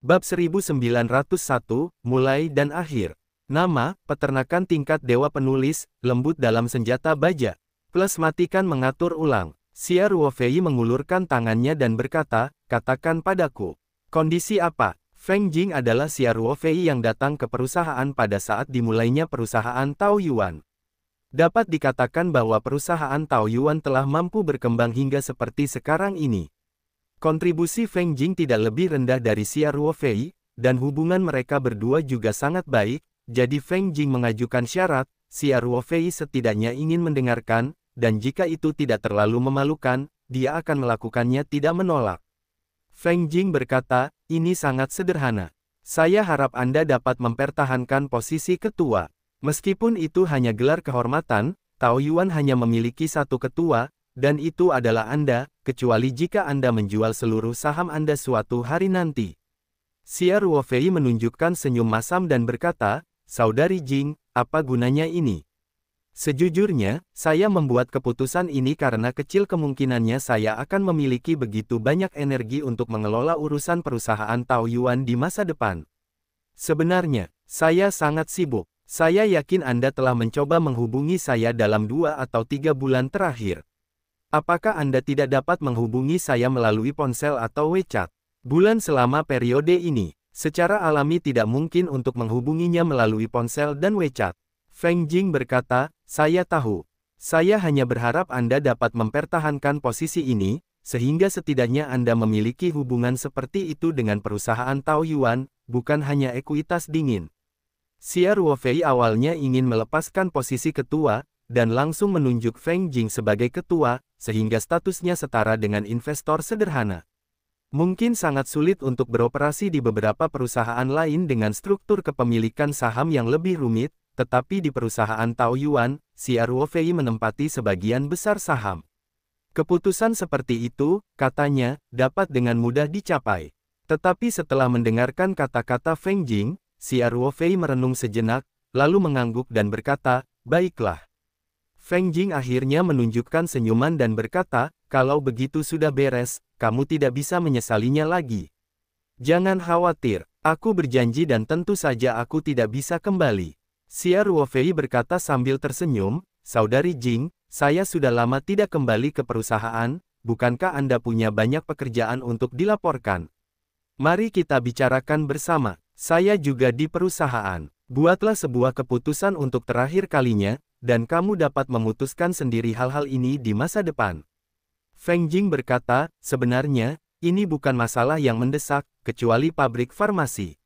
Bab 1901, Mulai dan Akhir. Nama, peternakan tingkat dewa penulis, lembut dalam senjata baja. Plus matikan mengatur ulang. Xia Ruofei mengulurkan tangannya dan berkata, katakan padaku. Kondisi apa? Feng Jing adalah Xia Ruofei yang datang ke perusahaan pada saat dimulainya perusahaan Taoyuan. Dapat dikatakan bahwa perusahaan Taoyuan telah mampu berkembang hingga seperti sekarang ini. Kontribusi Feng Jing tidak lebih rendah dari Xia Ruofei, dan hubungan mereka berdua juga sangat baik, jadi Feng Jing mengajukan syarat, Xia Ruofei setidaknya ingin mendengarkan, dan jika itu tidak terlalu memalukan, dia akan melakukannya tidak menolak. Feng Jing berkata, ini sangat sederhana. Saya harap Anda dapat mempertahankan posisi ketua. Meskipun itu hanya gelar kehormatan, Taoyuan hanya memiliki satu ketua, dan itu adalah Anda, kecuali jika Anda menjual seluruh saham Anda suatu hari nanti. Xia Ruofei menunjukkan senyum masam dan berkata, Saudari Jing, apa gunanya ini? Sejujurnya, saya membuat keputusan ini karena kecil kemungkinannya saya akan memiliki begitu banyak energi untuk mengelola urusan perusahaan Taoyuan di masa depan. Sebenarnya, saya sangat sibuk. Saya yakin Anda telah mencoba menghubungi saya dalam 2 atau 3 bulan terakhir. Apakah Anda tidak dapat menghubungi saya melalui ponsel atau WeChat? Bulan selama periode ini, secara alami tidak mungkin untuk menghubunginya melalui ponsel dan WeChat. Feng Jing berkata, saya tahu. Saya hanya berharap Anda dapat mempertahankan posisi ini, sehingga setidaknya Anda memiliki hubungan seperti itu dengan perusahaan Taoyuan, bukan hanya ekuitas dingin. Xia Ruofei awalnya ingin melepaskan posisi ketua, dan langsung menunjuk Feng Jing sebagai ketua, sehingga statusnya setara dengan investor sederhana. Mungkin sangat sulit untuk beroperasi di beberapa perusahaan lain dengan struktur kepemilikan saham yang lebih rumit, tetapi di perusahaan Taoyuan, Xia Ruofei menempati sebagian besar saham. Keputusan seperti itu, katanya, dapat dengan mudah dicapai. Tetapi setelah mendengarkan kata-kata Feng Jing, Xia Ruofei merenung sejenak, lalu mengangguk dan berkata, baiklah. Feng Jing akhirnya menunjukkan senyuman dan berkata, kalau begitu sudah beres, kamu tidak bisa menyesalinya lagi. Jangan khawatir, aku berjanji dan tentu saja aku tidak bisa kembali. Xia Ruofei berkata sambil tersenyum, Saudari Jing, saya sudah lama tidak kembali ke perusahaan, bukankah Anda punya banyak pekerjaan untuk dilaporkan? Mari kita bicarakan bersama, saya juga di perusahaan. Buatlah sebuah keputusan untuk terakhir kalinya, dan kamu dapat memutuskan sendiri hal-hal ini di masa depan. Feng Jing berkata, sebenarnya, ini bukan masalah yang mendesak, kecuali pabrik farmasi.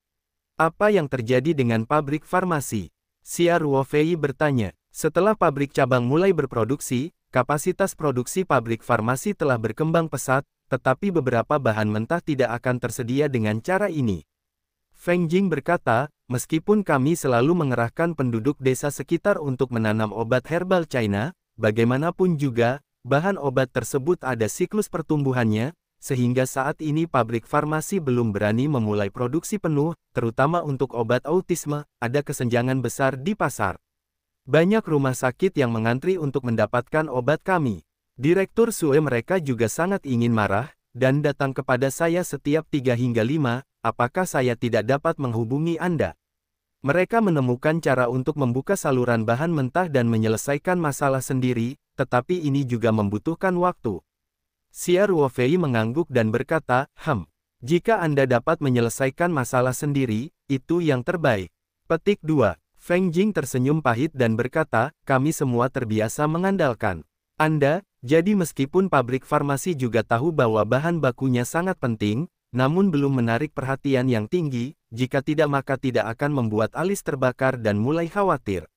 Apa yang terjadi dengan pabrik farmasi? Xia Ruofei bertanya, setelah pabrik cabang mulai berproduksi, kapasitas produksi pabrik farmasi telah berkembang pesat, tetapi beberapa bahan mentah tidak akan tersedia dengan cara ini. Feng Jing berkata, meskipun kami selalu mengerahkan penduduk desa sekitar untuk menanam obat herbal China, bagaimanapun juga, bahan obat tersebut ada siklus pertumbuhannya, sehingga saat ini pabrik farmasi belum berani memulai produksi penuh, terutama untuk obat autisme, ada kesenjangan besar di pasar. Banyak rumah sakit yang mengantri untuk mendapatkan obat kami. Direktur Sue mereka juga sangat ingin marah, dan datang kepada saya setiap 3 hingga 5, apakah saya tidak dapat menghubungi Anda? Mereka menemukan cara untuk membuka saluran bahan mentah dan menyelesaikan masalah sendiri, tetapi ini juga membutuhkan waktu. Xia Ruofei mengangguk dan berkata, jika Anda dapat menyelesaikan masalah sendiri, itu yang terbaik. Petik 2. Feng Jing tersenyum pahit dan berkata, kami semua terbiasa mengandalkan Anda, jadi meskipun pabrik farmasi juga tahu bahwa bahan bakunya sangat penting, namun belum menarik perhatian yang tinggi, jika tidak maka tidak akan membuat alis terbakar dan mulai khawatir.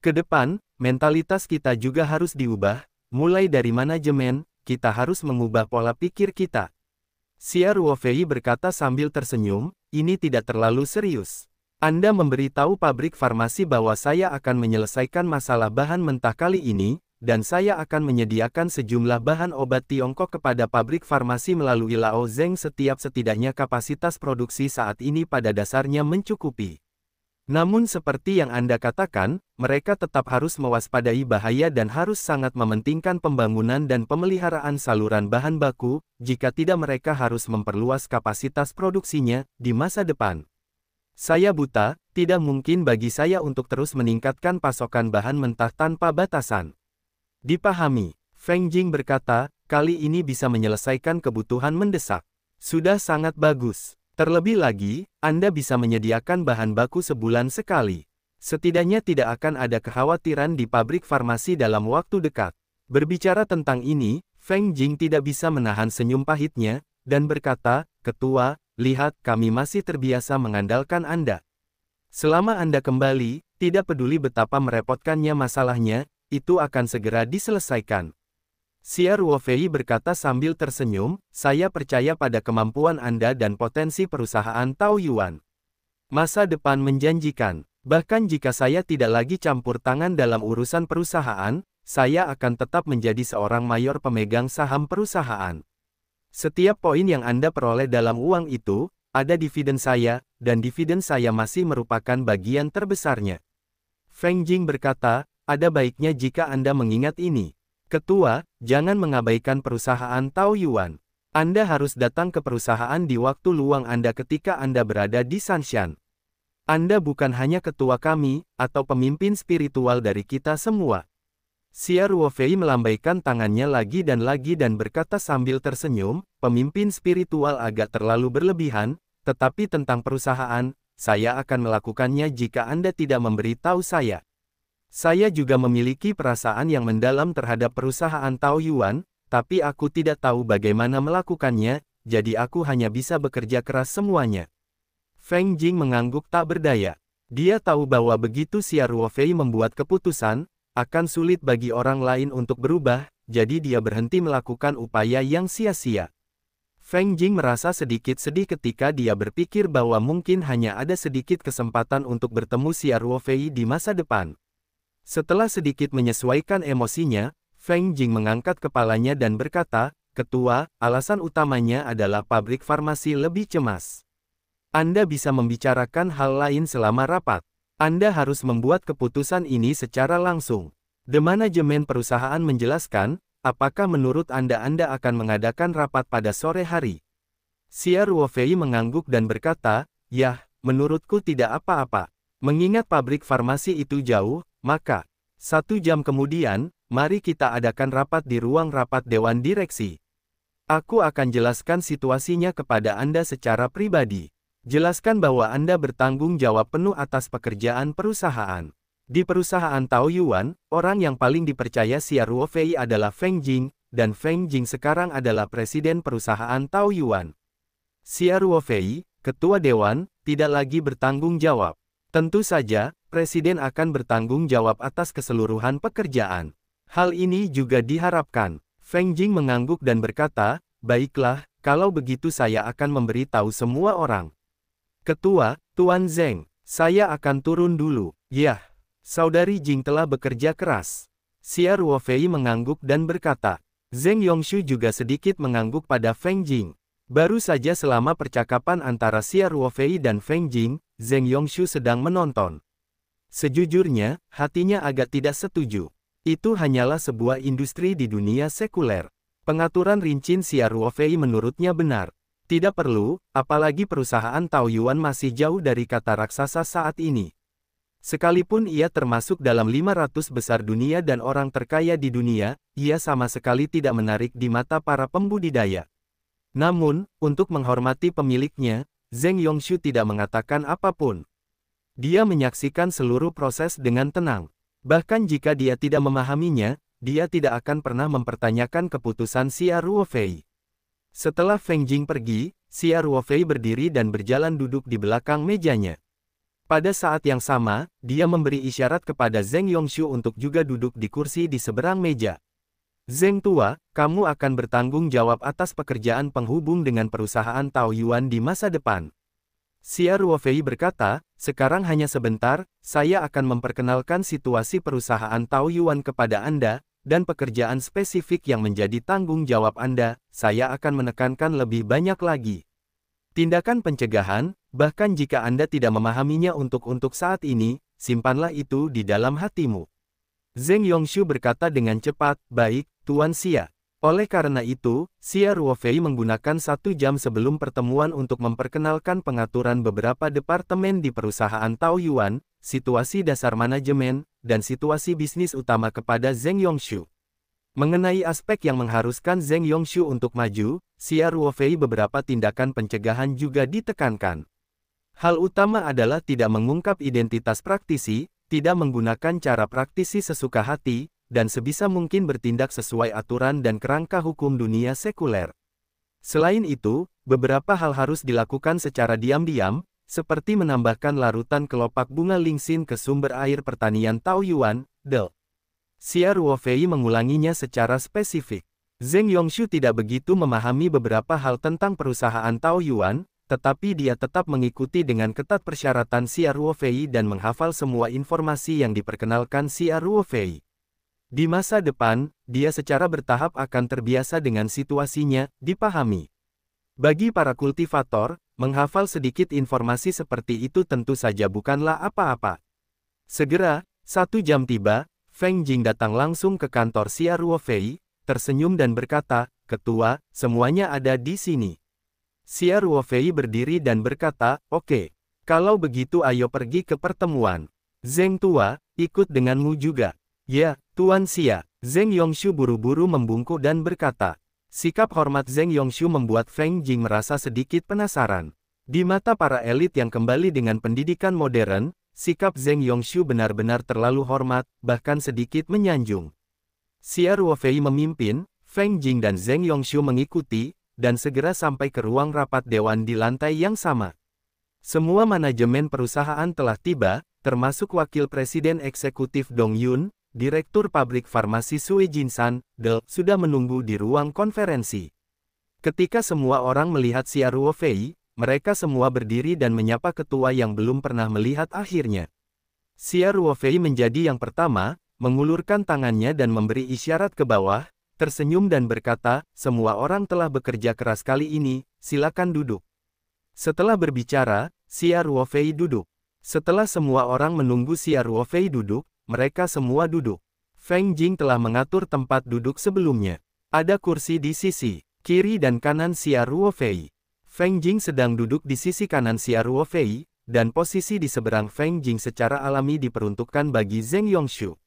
Kedepan, mentalitas kita juga harus diubah, mulai dari manajemen, kita harus mengubah pola pikir kita. Xia Ruofei berkata sambil tersenyum, ini tidak terlalu serius. Anda memberitahu pabrik farmasi bahwa saya akan menyelesaikan masalah bahan mentah kali ini, dan saya akan menyediakan sejumlah bahan obat Tiongkok kepada pabrik farmasi melalui Lao Zeng setidaknya kapasitas produksi saat ini pada dasarnya mencukupi. Namun seperti yang Anda katakan, mereka tetap harus mewaspadai bahaya dan harus sangat mementingkan pembangunan dan pemeliharaan saluran bahan baku, jika tidak mereka harus memperluas kapasitas produksinya di masa depan. Saya buta, tidak mungkin bagi saya untuk terus meningkatkan pasokan bahan mentah tanpa batasan. Dipahami, Feng Jing berkata, kali ini bisa menyelesaikan kebutuhan mendesak. Sudah sangat bagus. Terlebih lagi, Anda bisa menyediakan bahan baku sebulan sekali. Setidaknya tidak akan ada kekhawatiran di pabrik farmasi dalam waktu dekat. Berbicara tentang ini, Feng Jing tidak bisa menahan senyum pahitnya, dan berkata, Ketua, lihat kami masih terbiasa mengandalkan Anda. Selama Anda kembali, tidak peduli betapa merepotkannya masalahnya, itu akan segera diselesaikan. Xia Ruofei berkata sambil tersenyum, saya percaya pada kemampuan Anda dan potensi perusahaan Taoyuan. Masa depan menjanjikan. Bahkan jika saya tidak lagi campur tangan dalam urusan perusahaan, saya akan tetap menjadi seorang mayor pemegang saham perusahaan. Setiap poin yang Anda peroleh dalam uang itu, ada dividen saya, dan dividen saya masih merupakan bagian terbesarnya. Feng Jing berkata, ada baiknya jika Anda mengingat ini. Ketua, jangan mengabaikan perusahaan Taoyuan. Anda harus datang ke perusahaan di waktu luang Anda ketika Anda berada di Sanshan. Anda bukan hanya ketua kami, atau pemimpin spiritual dari kita semua. Xia Ruofei melambaikan tangannya lagi dan berkata sambil tersenyum, pemimpin spiritual agak terlalu berlebihan, tetapi tentang perusahaan, saya akan melakukannya jika Anda tidak memberitahu saya. Saya juga memiliki perasaan yang mendalam terhadap perusahaan Taoyuan, tapi aku tidak tahu bagaimana melakukannya, jadi aku hanya bisa bekerja keras semuanya. Feng Jing mengangguk tak berdaya. Dia tahu bahwa begitu Xia Ruofei membuat keputusan, akan sulit bagi orang lain untuk berubah, jadi dia berhenti melakukan upaya yang sia-sia. Feng Jing merasa sedikit sedih ketika dia berpikir bahwa mungkin hanya ada sedikit kesempatan untuk bertemu Xia Ruofei di masa depan. Setelah sedikit menyesuaikan emosinya, Feng Jing mengangkat kepalanya dan berkata, Ketua, alasan utamanya adalah pabrik farmasi lebih cemas. Anda bisa membicarakan hal lain selama rapat. Anda harus membuat keputusan ini secara langsung. The manajemen perusahaan menjelaskan, apakah menurut Anda akan mengadakan rapat pada sore hari? Xia Ruofei mengangguk dan berkata, Yah, menurutku tidak apa-apa. Mengingat pabrik farmasi itu jauh, maka, 1 jam kemudian, mari kita adakan rapat di ruang rapat Dewan Direksi. Aku akan jelaskan situasinya kepada Anda secara pribadi. Jelaskan bahwa Anda bertanggung jawab penuh atas pekerjaan perusahaan. Di perusahaan Taoyuan, orang yang paling dipercaya Xia Ruofei adalah Feng Jing, dan Feng Jing sekarang adalah presiden perusahaan Taoyuan. Xia Ruofei, ketua dewan, tidak lagi bertanggung jawab. Tentu saja, presiden akan bertanggung jawab atas keseluruhan pekerjaan. Hal ini juga diharapkan. Feng Jing mengangguk dan berkata, baiklah, kalau begitu saya akan memberitahu semua orang. Ketua, Tuan Zeng, saya akan turun dulu. Yah, Saudari Jing telah bekerja keras. Xia Ruofei mengangguk dan berkata. Zeng Yongshu juga sedikit mengangguk pada Feng Jing. Baru saja selama percakapan antara Xia Ruofei dan Feng Jing, Zeng Yongshu sedang menonton. Sejujurnya, hatinya agak tidak setuju. Itu hanyalah sebuah industri di dunia sekuler. Pengaturan rinci Xia Ruofei menurutnya benar. Tidak perlu, apalagi perusahaan Taoyuan masih jauh dari kata raksasa saat ini. Sekalipun ia termasuk dalam 500 besar dunia dan orang terkaya di dunia, ia sama sekali tidak menarik di mata para pembudidaya. Namun, untuk menghormati pemiliknya, Zeng Yongshu tidak mengatakan apapun. Dia menyaksikan seluruh proses dengan tenang. Bahkan jika dia tidak memahaminya, dia tidak akan pernah mempertanyakan keputusan Xia Ruofei. Setelah Feng Jing pergi, Xia Ruofei berdiri dan berjalan duduk di belakang mejanya. Pada saat yang sama, dia memberi isyarat kepada Zeng Yongshu untuk juga duduk di kursi di seberang meja. Zeng tua, kamu akan bertanggung jawab atas pekerjaan penghubung dengan perusahaan Taoyuan di masa depan. Xia Ruofei berkata, sekarang hanya sebentar, saya akan memperkenalkan situasi perusahaan Taoyuan kepada Anda, dan pekerjaan spesifik yang menjadi tanggung jawab Anda, saya akan menekankan lebih banyak lagi. Tindakan pencegahan, bahkan jika Anda tidak memahaminya untuk saat ini, simpanlah itu di dalam hatimu. Zheng Yongshu berkata dengan cepat, baik, Tuan Xia. Oleh karena itu, Xia Ruofei menggunakan 1 jam sebelum pertemuan untuk memperkenalkan pengaturan beberapa departemen di perusahaan Taoyuan, situasi dasar manajemen, dan situasi bisnis utama kepada Zheng Yongshu. Mengenai aspek yang mengharuskan Zheng Yongshu untuk maju, Xia Ruofei beberapa tindakan pencegahan juga ditekankan. Hal utama adalah tidak mengungkap identitas praktisi, tidak menggunakan cara praktisi sesuka hati, dan sebisa mungkin bertindak sesuai aturan dan kerangka hukum dunia sekuler. Selain itu, beberapa hal harus dilakukan secara diam-diam, seperti menambahkan larutan kelopak bunga lingsin ke sumber air pertanian Taoyuan, DEL. Xia Ruofei mengulanginya secara spesifik. Zheng Yongshu tidak begitu memahami beberapa hal tentang perusahaan Taoyuan, tetapi dia tetap mengikuti dengan ketat persyaratan Xia Ruofei dan menghafal semua informasi yang diperkenalkan Xia Ruofei. Di masa depan, dia secara bertahap akan terbiasa dengan situasinya, dipahami. Bagi para kultivator, menghafal sedikit informasi seperti itu tentu saja bukanlah apa-apa. Segera, 1 jam tiba, Feng Jing datang langsung ke kantor Xia Ruofei, tersenyum dan berkata, Ketua, semuanya ada di sini. Xia Ruofei berdiri dan berkata, oke. Kalau begitu ayo pergi ke pertemuan. Zheng Tua, ikut denganmu juga. Ya, Tuan Xia. Zheng Yongshu buru-buru membungkuk dan berkata. Sikap hormat Zheng Yongshu membuat Feng Jing merasa sedikit penasaran. Di mata para elit yang kembali dengan pendidikan modern, sikap Zheng Yongshu benar-benar terlalu hormat, bahkan sedikit menyanjung. Xia Ruofei memimpin, Feng Jing dan Zheng Yongshu mengikuti, dan segera sampai ke ruang rapat dewan di lantai yang sama. Semua manajemen perusahaan telah tiba, termasuk Wakil Presiden Eksekutif Dong Yun, Direktur Pabrik Farmasi Sui Jinsan, DEL, sudah menunggu di ruang konferensi. Ketika semua orang melihat Xia Ruofei, mereka semua berdiri dan menyapa ketua yang belum pernah melihat akhirnya. Xia Ruofei menjadi yang pertama, mengulurkan tangannya dan memberi isyarat ke bawah, tersenyum dan berkata, semua orang telah bekerja keras kali ini, silakan duduk. Setelah berbicara, Xia Ruofei duduk. Setelah semua orang menunggu Xia Ruofei duduk, mereka semua duduk. Feng Jing telah mengatur tempat duduk sebelumnya. Ada kursi di sisi kiri dan kanan Xia Ruofei. Feng Jing sedang duduk di sisi kanan Xia Ruofei, dan posisi di seberang Feng Jing secara alami diperuntukkan bagi Zheng Yongshu.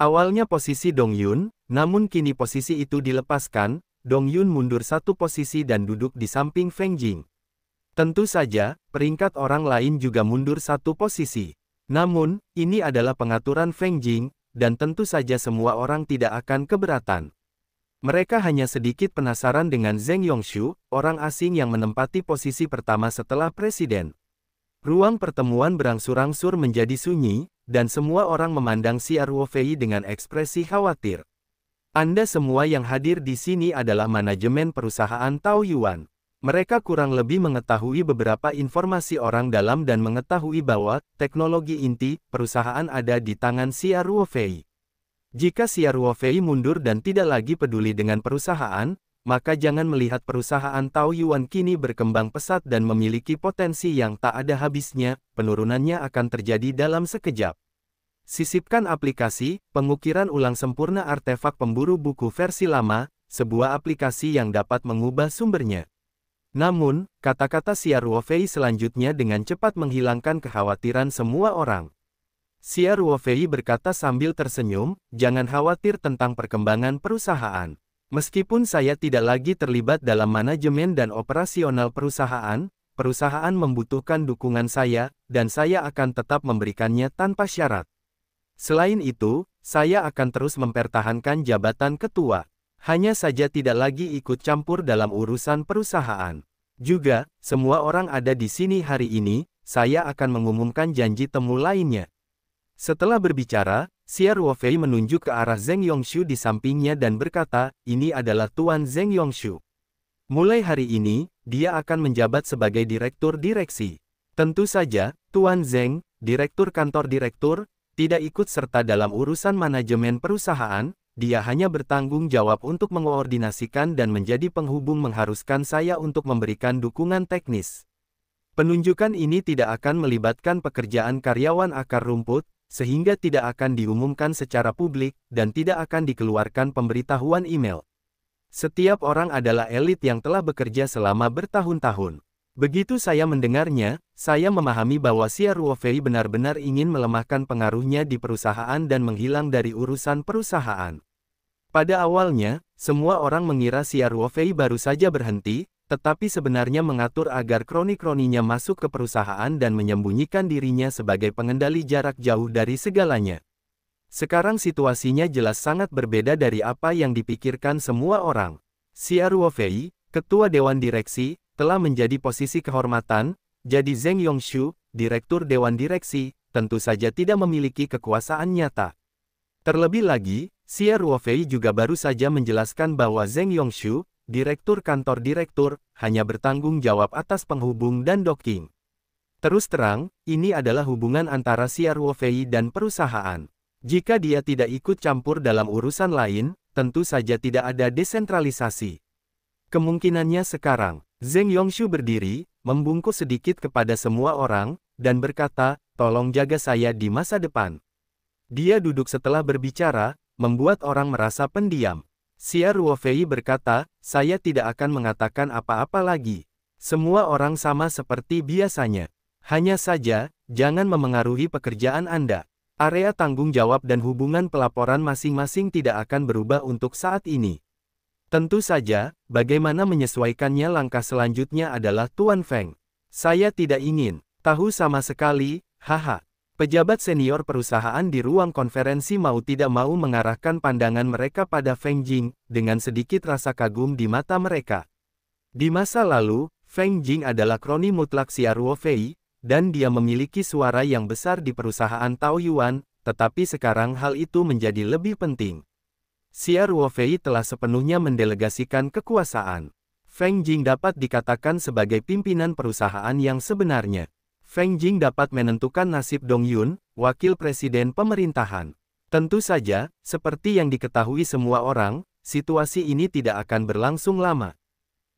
Awalnya posisi Dong Yun, namun kini posisi itu dilepaskan, Dong Yun mundur 1 posisi dan duduk di samping Feng Jing. Tentu saja, peringkat orang lain juga mundur 1 posisi. Namun, ini adalah pengaturan Feng Jing, dan tentu saja semua orang tidak akan keberatan. Mereka hanya sedikit penasaran dengan Zheng Yongshu, orang asing yang menempati posisi pertama setelah presiden. Ruang pertemuan berangsur-angsur menjadi sunyi, dan semua orang memandang Xia Ruofei dengan ekspresi khawatir. Anda semua yang hadir di sini adalah manajemen perusahaan Taoyuan. Mereka kurang lebih mengetahui beberapa informasi orang dalam dan mengetahui bahwa teknologi inti perusahaan ada di tangan Xia Ruofei. Jika Xia Ruofei mundur dan tidak lagi peduli dengan perusahaan, maka jangan melihat perusahaan Taoyuan kini berkembang pesat dan memiliki potensi yang tak ada habisnya, penurunannya akan terjadi dalam sekejap. Sisipkan aplikasi, pengukiran ulang sempurna artefak pemburu buku versi lama, sebuah aplikasi yang dapat mengubah sumbernya. Namun, kata-kata Xia Ruofei selanjutnya dengan cepat menghilangkan kekhawatiran semua orang. Xia Ruofei berkata sambil tersenyum, jangan khawatir tentang perkembangan perusahaan. Meskipun saya tidak lagi terlibat dalam manajemen dan operasional perusahaan, perusahaan membutuhkan dukungan saya, dan saya akan tetap memberikannya tanpa syarat. Selain itu, saya akan terus mempertahankan jabatan ketua. Hanya saja tidak lagi ikut campur dalam urusan perusahaan. Juga, semua orang ada di sini hari ini, saya akan mengumumkan janji temu lainnya. Setelah berbicara, Xia Ruofei menunjuk ke arah Zheng Yongshu di sampingnya dan berkata, ini adalah Tuan Zheng Yongshu. Mulai hari ini, dia akan menjabat sebagai direktur direksi. Tentu saja, Tuan Zheng, direktur kantor direktur, tidak ikut serta dalam urusan manajemen perusahaan, dia hanya bertanggung jawab untuk mengoordinasikan dan menjadi penghubung mengharuskan saya untuk memberikan dukungan teknis. Penunjukan ini tidak akan melibatkan pekerjaan karyawan akar rumput, sehingga tidak akan diumumkan secara publik, dan tidak akan dikeluarkan pemberitahuan email. Setiap orang adalah elit yang telah bekerja selama bertahun-tahun. Begitu saya mendengarnya, saya memahami bahwa Xia Ruofei benar-benar ingin melemahkan pengaruhnya di perusahaan dan menghilang dari urusan perusahaan. Pada awalnya, semua orang mengira Xia Ruofei baru saja berhenti, tetapi sebenarnya mengatur agar kroni-kroninya masuk ke perusahaan dan menyembunyikan dirinya sebagai pengendali jarak jauh dari segalanya. Sekarang situasinya jelas sangat berbeda dari apa yang dipikirkan semua orang. Xia Ruofei, ketua dewan direksi, telah menjadi posisi kehormatan, jadi Zheng Yongshu, direktur dewan direksi, tentu saja tidak memiliki kekuasaan nyata. Terlebih lagi, Xia Ruofei juga baru saja menjelaskan bahwa Zheng Yongshu, direktur kantor direktur, hanya bertanggung jawab atas penghubung dan docking. Terus terang, ini adalah hubungan antara Xia Ruofei dan perusahaan. Jika dia tidak ikut campur dalam urusan lain, tentu saja tidak ada desentralisasi. Kemungkinannya sekarang, Zheng Yongshu berdiri, membungkuk sedikit kepada semua orang, dan berkata, tolong jaga saya di masa depan. Dia duduk setelah berbicara, membuat orang merasa pendiam. Xia Ruofei berkata, saya tidak akan mengatakan apa-apa lagi. Semua orang sama seperti biasanya. Hanya saja, jangan memengaruhi pekerjaan Anda. Area tanggung jawab dan hubungan pelaporan masing-masing tidak akan berubah untuk saat ini. Tentu saja, bagaimana menyesuaikannya langkah selanjutnya adalah Tuan Feng. Saya tidak ingin tahu sama sekali, haha. Pejabat senior perusahaan di ruang konferensi mau tidak mau mengarahkan pandangan mereka pada Feng Jing, dengan sedikit rasa kagum di mata mereka. Di masa lalu, Feng Jing adalah kroni mutlak Xia Ruofei, dan dia memiliki suara yang besar di perusahaan Taoyuan, tetapi sekarang hal itu menjadi lebih penting. Xia Ruofei telah sepenuhnya mendelegasikan kekuasaan. Feng Jing dapat dikatakan sebagai pimpinan perusahaan yang sebenarnya. Feng Jing dapat menentukan nasib Dong Yun, wakil presiden pemerintahan. Tentu saja, seperti yang diketahui semua orang, situasi ini tidak akan berlangsung lama.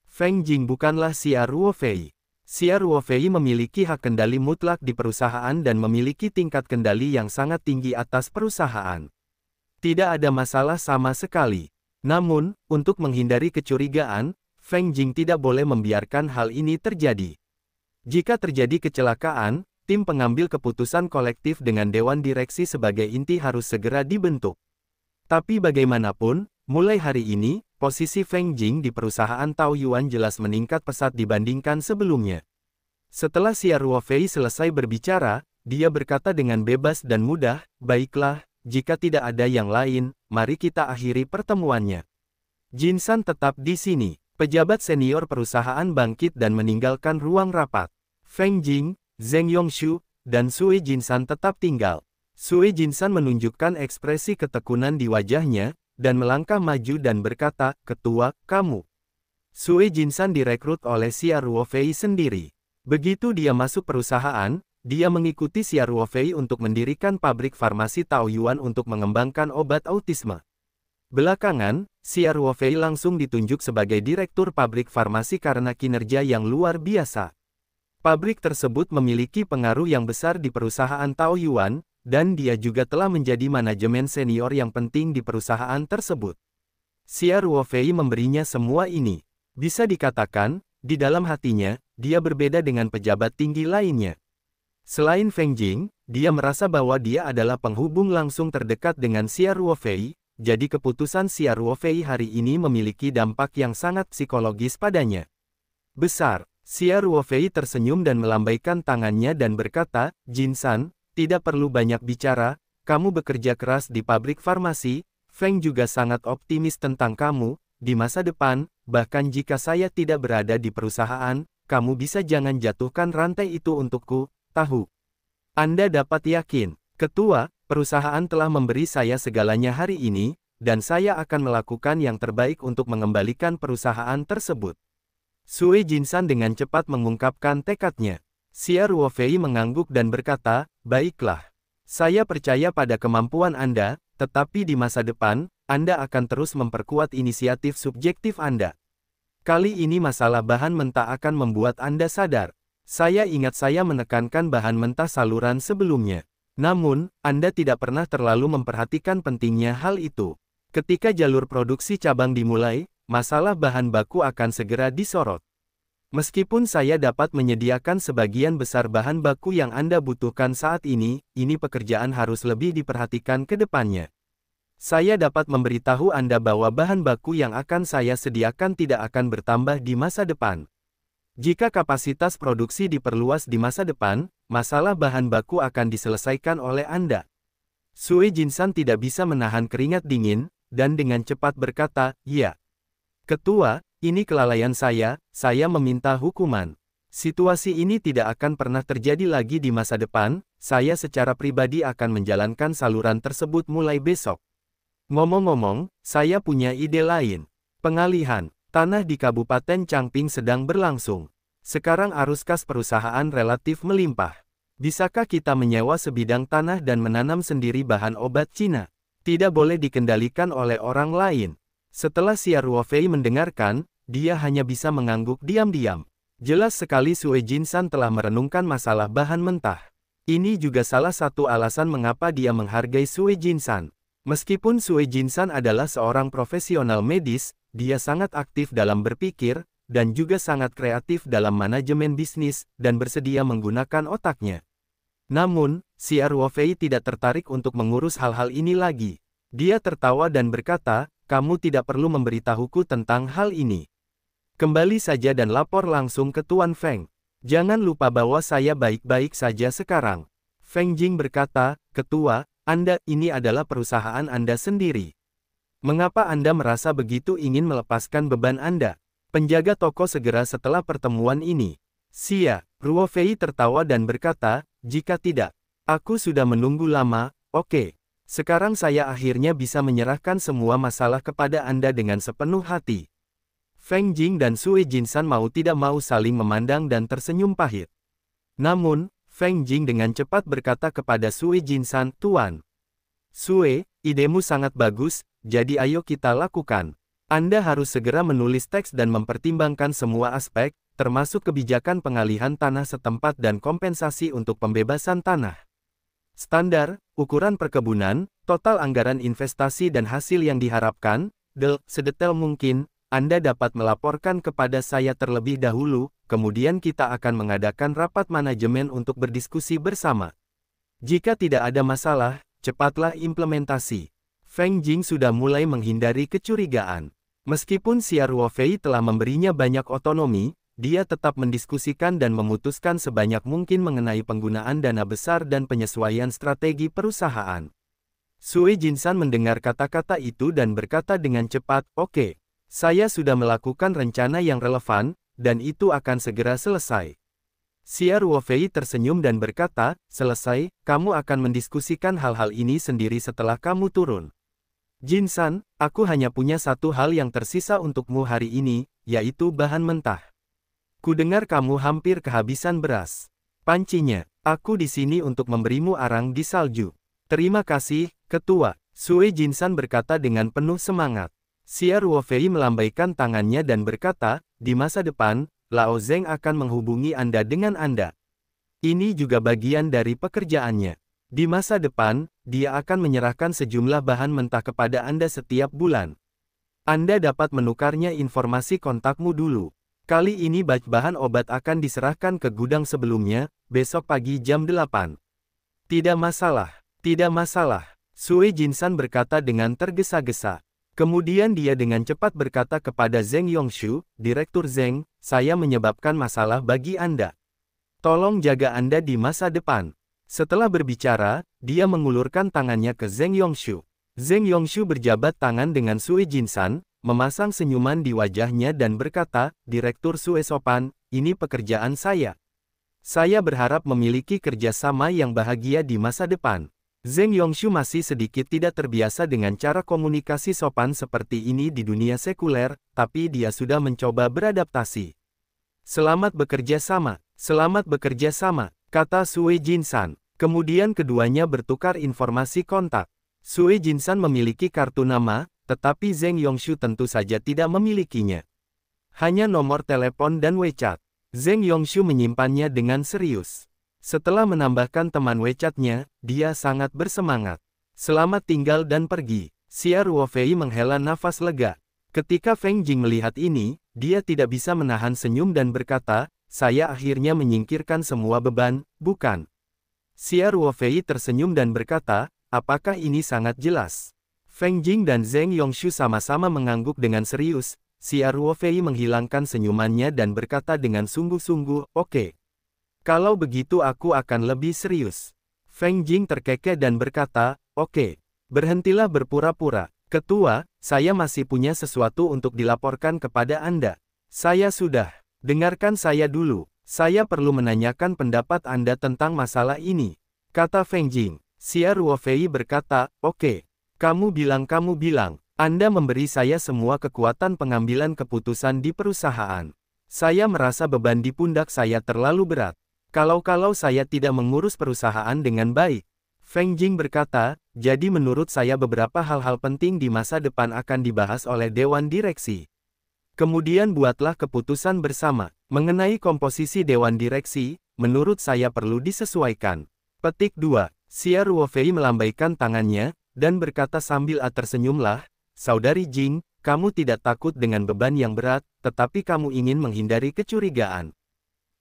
Feng Jing bukanlah Xia Ruofei. Xia Ruofei memiliki hak kendali mutlak di perusahaan dan memiliki tingkat kendali yang sangat tinggi atas perusahaan. Tidak ada masalah sama sekali. Namun, untuk menghindari kecurigaan, Feng Jing tidak boleh membiarkan hal ini terjadi. Jika terjadi kecelakaan, tim pengambil keputusan kolektif dengan dewan direksi sebagai inti harus segera dibentuk. Tapi bagaimanapun, mulai hari ini, posisi Feng Jing di perusahaan Taoyuan jelas meningkat pesat dibandingkan sebelumnya. Setelah Xia Ruofei selesai berbicara, dia berkata dengan bebas dan mudah, baiklah, jika tidak ada yang lain, mari kita akhiri pertemuannya. Jin San tetap di sini. Pejabat senior perusahaan bangkit dan meninggalkan ruang rapat. Feng Jing, Zheng Yongshu, dan Sui Jin San tetap tinggal. Sui Jin San menunjukkan ekspresi ketekunan di wajahnya, dan melangkah maju dan berkata, Ketua, kamu. Sui Jin San direkrut oleh Xia Ruofei sendiri. Begitu dia masuk perusahaan, dia mengikuti Xia Ruofei untuk mendirikan pabrik farmasi Taoyuan untuk mengembangkan obat autisme. Belakangan, Xia Ruofei langsung ditunjuk sebagai direktur pabrik farmasi karena kinerja yang luar biasa. Pabrik tersebut memiliki pengaruh yang besar di perusahaan Taoyuan, dan dia juga telah menjadi manajemen senior yang penting di perusahaan tersebut. Xia Ruofei memberinya semua ini. Bisa dikatakan, di dalam hatinya, dia berbeda dengan pejabat tinggi lainnya. Selain Feng Jing, dia merasa bahwa dia adalah penghubung langsung terdekat dengan Xia Ruofei, jadi keputusan Xia Ruofei hari ini memiliki dampak yang sangat psikologis padanya. Besar, Xia Ruofei tersenyum dan melambaikan tangannya dan berkata, Jin San, tidak perlu banyak bicara, kamu bekerja keras di pabrik farmasi, Feng juga sangat optimis tentang kamu, di masa depan, bahkan jika saya tidak berada di perusahaan, kamu bisa jangan jatuhkan rantai itu untukku. Tahu. Anda dapat yakin, Ketua, perusahaan telah memberi saya segalanya hari ini, dan saya akan melakukan yang terbaik untuk mengembalikan perusahaan tersebut. Sui Jin San dengan cepat mengungkapkan tekadnya. Xia Ruofei mengangguk dan berkata, baiklah. Saya percaya pada kemampuan Anda, tetapi di masa depan, Anda akan terus memperkuat inisiatif subjektif Anda. Kali ini masalah bahan mentah akan membuat Anda sadar. Saya ingat saya menekankan bahan mentah saluran sebelumnya. Namun, Anda tidak pernah terlalu memperhatikan pentingnya hal itu. Ketika jalur produksi cabang dimulai, masalah bahan baku akan segera disorot. Meskipun saya dapat menyediakan sebagian besar bahan baku yang Anda butuhkan saat ini pekerjaan harus lebih diperhatikan ke depannya. Saya dapat memberitahu Anda bahwa bahan baku yang akan saya sediakan tidak akan bertambah di masa depan. Jika kapasitas produksi diperluas di masa depan, masalah bahan baku akan diselesaikan oleh Anda. Sue Jinsan tidak bisa menahan keringat dingin, dan dengan cepat berkata, "Ya. Ketua, ini kelalaian saya meminta hukuman. Situasi ini tidak akan pernah terjadi lagi di masa depan, saya secara pribadi akan menjalankan saluran tersebut mulai besok. Ngomong-ngomong, saya punya ide lain. Pengalihan tanah di Kabupaten Changping sedang berlangsung. Sekarang arus kas perusahaan relatif melimpah. Bisakah kita menyewa sebidang tanah dan menanam sendiri bahan obat Cina? Tidak boleh dikendalikan oleh orang lain." Setelah Xia Ruofei mendengarkan, dia hanya bisa mengangguk diam-diam. Jelas sekali Sue Jinsan telah merenungkan masalah bahan mentah. Ini juga salah satu alasan mengapa dia menghargai Sue Jinsan. Meskipun Sue Jinsan adalah seorang profesional medis, dia sangat aktif dalam berpikir, dan juga sangat kreatif dalam manajemen bisnis, dan bersedia menggunakan otaknya. Namun, Xia Ruofei tidak tertarik untuk mengurus hal-hal ini lagi. Dia tertawa dan berkata, "Kamu tidak perlu memberitahuku tentang hal ini. Kembali saja dan lapor langsung ke Tuan Feng. Jangan lupa bahwa saya baik-baik saja sekarang." Feng Jing berkata, "Ketua, ini adalah perusahaan Anda sendiri. Mengapa Anda merasa begitu ingin melepaskan beban Anda?" Penjaga toko segera setelah pertemuan ini. Xia Ruofei tertawa dan berkata, "Jika tidak, aku sudah menunggu lama, oke. Sekarang saya akhirnya bisa menyerahkan semua masalah kepada Anda dengan sepenuh hati." Feng Jing dan Sue Jinsan mau tidak mau saling memandang dan tersenyum pahit. Namun, Feng Jing dengan cepat berkata kepada Sue Jinsan, "Tuan Sue, idemu sangat bagus, jadi ayo kita lakukan. Anda harus segera menulis teks dan mempertimbangkan semua aspek, termasuk kebijakan pengalihan tanah setempat dan kompensasi untuk pembebasan tanah. Standar, ukuran perkebunan, total anggaran investasi dan hasil yang diharapkan, sedetail mungkin, Anda dapat melaporkan kepada saya terlebih dahulu, kemudian kita akan mengadakan rapat manajemen untuk berdiskusi bersama. Jika tidak ada masalah, cepatlah implementasi." Feng Jing sudah mulai menghindari kecurigaan. Meskipun Xia Ruofei telah memberinya banyak otonomi, dia tetap mendiskusikan dan memutuskan sebanyak mungkin mengenai penggunaan dana besar dan penyesuaian strategi perusahaan. Sue Jinsan mendengar kata-kata itu dan berkata dengan cepat, "Oke, saya sudah melakukan rencana yang relevan, dan itu akan segera selesai." Xia Ruofei tersenyum dan berkata, "Selesai, kamu akan mendiskusikan hal-hal ini sendiri setelah kamu turun. Jinsan, aku hanya punya satu hal yang tersisa untukmu hari ini, yaitu bahan mentah. Kudengar kamu hampir kehabisan beras. Pancinya, aku di sini untuk memberimu arang di salju." "Terima kasih, Ketua," Sue Jinsan berkata dengan penuh semangat. Xia Ruofei melambaikan tangannya dan berkata, "Di masa depan, Lao Zeng akan menghubungi Anda dengan Anda. Ini juga bagian dari pekerjaannya. Di masa depan, dia akan menyerahkan sejumlah bahan mentah kepada Anda setiap bulan. Anda dapat menukarnya informasi kontakmu dulu. Kali ini bahan obat akan diserahkan ke gudang sebelumnya, besok pagi jam 8. "Tidak masalah, tidak masalah," Sue Jinsan berkata dengan tergesa-gesa. Kemudian dia dengan cepat berkata kepada Zeng Yongshu, "Direktur Zeng, saya menyebabkan masalah bagi Anda. Tolong jaga Anda di masa depan." Setelah berbicara, dia mengulurkan tangannya ke Zeng Yongshu. Zeng Yongshu berjabat tangan dengan Sue Jinsan, memasang senyuman di wajahnya dan berkata, "Direktur Sue sopan, ini pekerjaan saya. Saya berharap memiliki kerjasama yang bahagia di masa depan." Zeng Yongshu masih sedikit tidak terbiasa dengan cara komunikasi sopan seperti ini di dunia sekuler, tapi dia sudah mencoba beradaptasi. "Selamat bekerja sama, kata Sue Jinsan. Kemudian keduanya bertukar informasi kontak. Sue Jinsan memiliki kartu nama, tetapi Zheng Yongshu tentu saja tidak memilikinya. Hanya nomor telepon dan WeChat. Zheng Yongshu menyimpannya dengan serius. Setelah menambahkan teman WeChat-nya, dia sangat bersemangat. Selamat tinggal dan pergi. Xia Ruofei menghela nafas lega. Ketika Feng Jing melihat ini, dia tidak bisa menahan senyum dan berkata, saya akhirnya menyingkirkan semua beban, bukan? Xia Ruofei tersenyum dan berkata, apakah ini sangat jelas? Feng Jing dan Zheng Yongshu sama-sama mengangguk dengan serius. Xia Ruofei menghilangkan senyumannya dan berkata dengan sungguh-sungguh, oke. Kalau begitu aku akan lebih serius. Feng Jing terkekeh dan berkata, oke. Berhentilah berpura-pura. Ketua, saya masih punya sesuatu untuk dilaporkan kepada Anda. Saya sudah. Dengarkan saya dulu. Saya perlu menanyakan pendapat Anda tentang masalah ini. Kata Feng Jing. Xia Ruofei berkata, oke. Kamu bilang. Anda memberi saya semua kekuatan pengambilan keputusan di perusahaan. Saya merasa beban di pundak saya terlalu berat. Kalau saya tidak mengurus perusahaan dengan baik. Feng Jing berkata, jadi menurut saya beberapa hal-hal penting di masa depan akan dibahas oleh Dewan Direksi. Kemudian buatlah keputusan bersama. Mengenai komposisi Dewan Direksi, menurut saya perlu disesuaikan. Petik 2. Xia Ruofei melambaikan tangannya, dan berkata sambil tersenyumlah, Saudari Jing, kamu tidak takut dengan beban yang berat, tetapi kamu ingin menghindari kecurigaan.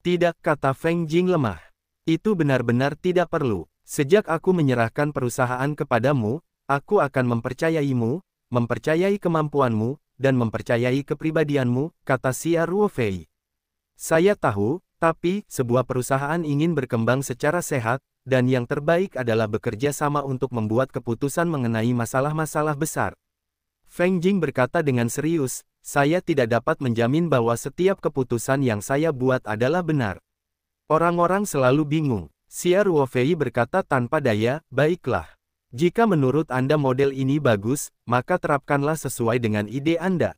Tidak, kata Feng Jing lemah. Itu benar-benar tidak perlu. Sejak aku menyerahkan perusahaan kepadamu, aku akan mempercayaimu, mempercayai kemampuanmu, dan mempercayai kepribadianmu, kata Xia Ruofei. Saya tahu, tapi, sebuah perusahaan ingin berkembang secara sehat, dan yang terbaik adalah bekerja sama untuk membuat keputusan mengenai masalah-masalah besar. Feng Jing berkata dengan serius, saya tidak dapat menjamin bahwa setiap keputusan yang saya buat adalah benar. Orang-orang selalu bingung. Xia Ruofei berkata tanpa daya, baiklah. Jika menurut Anda model ini bagus, maka terapkanlah sesuai dengan ide Anda.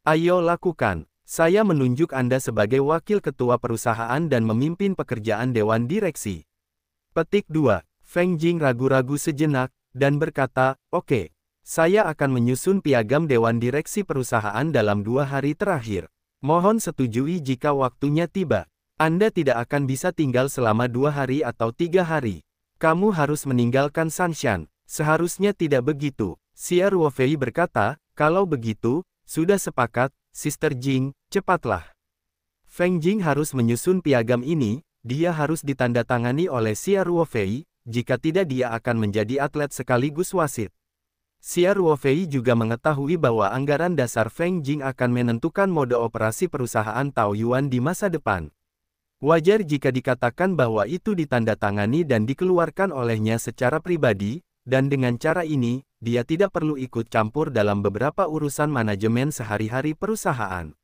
Ayo lakukan. Saya menunjuk Anda sebagai wakil ketua perusahaan dan memimpin pekerjaan Dewan Direksi. Petik 2. Feng Jing ragu-ragu sejenak, dan berkata, oke. Saya akan menyusun piagam Dewan Direksi perusahaan dalam 2 hari terakhir. Mohon setujui jika waktunya tiba. Anda tidak akan bisa tinggal selama 2 hari atau 3 hari. Kamu harus meninggalkan Sanshan. Seharusnya tidak begitu. Xia Ruofei berkata, kalau begitu, sudah sepakat, Sister Jing, cepatlah. Feng Jing harus menyusun piagam ini, dia harus ditandatangani oleh Xia Ruofei, jika tidak dia akan menjadi atlet sekaligus wasit. Xia Ruofei juga mengetahui bahwa anggaran dasar Feng Jing akan menentukan mode operasi perusahaan Taoyuan di masa depan. Wajar jika dikatakan bahwa itu ditandatangani dan dikeluarkan olehnya secara pribadi, dan dengan cara ini, dia tidak perlu ikut campur dalam beberapa urusan manajemen sehari-hari perusahaan.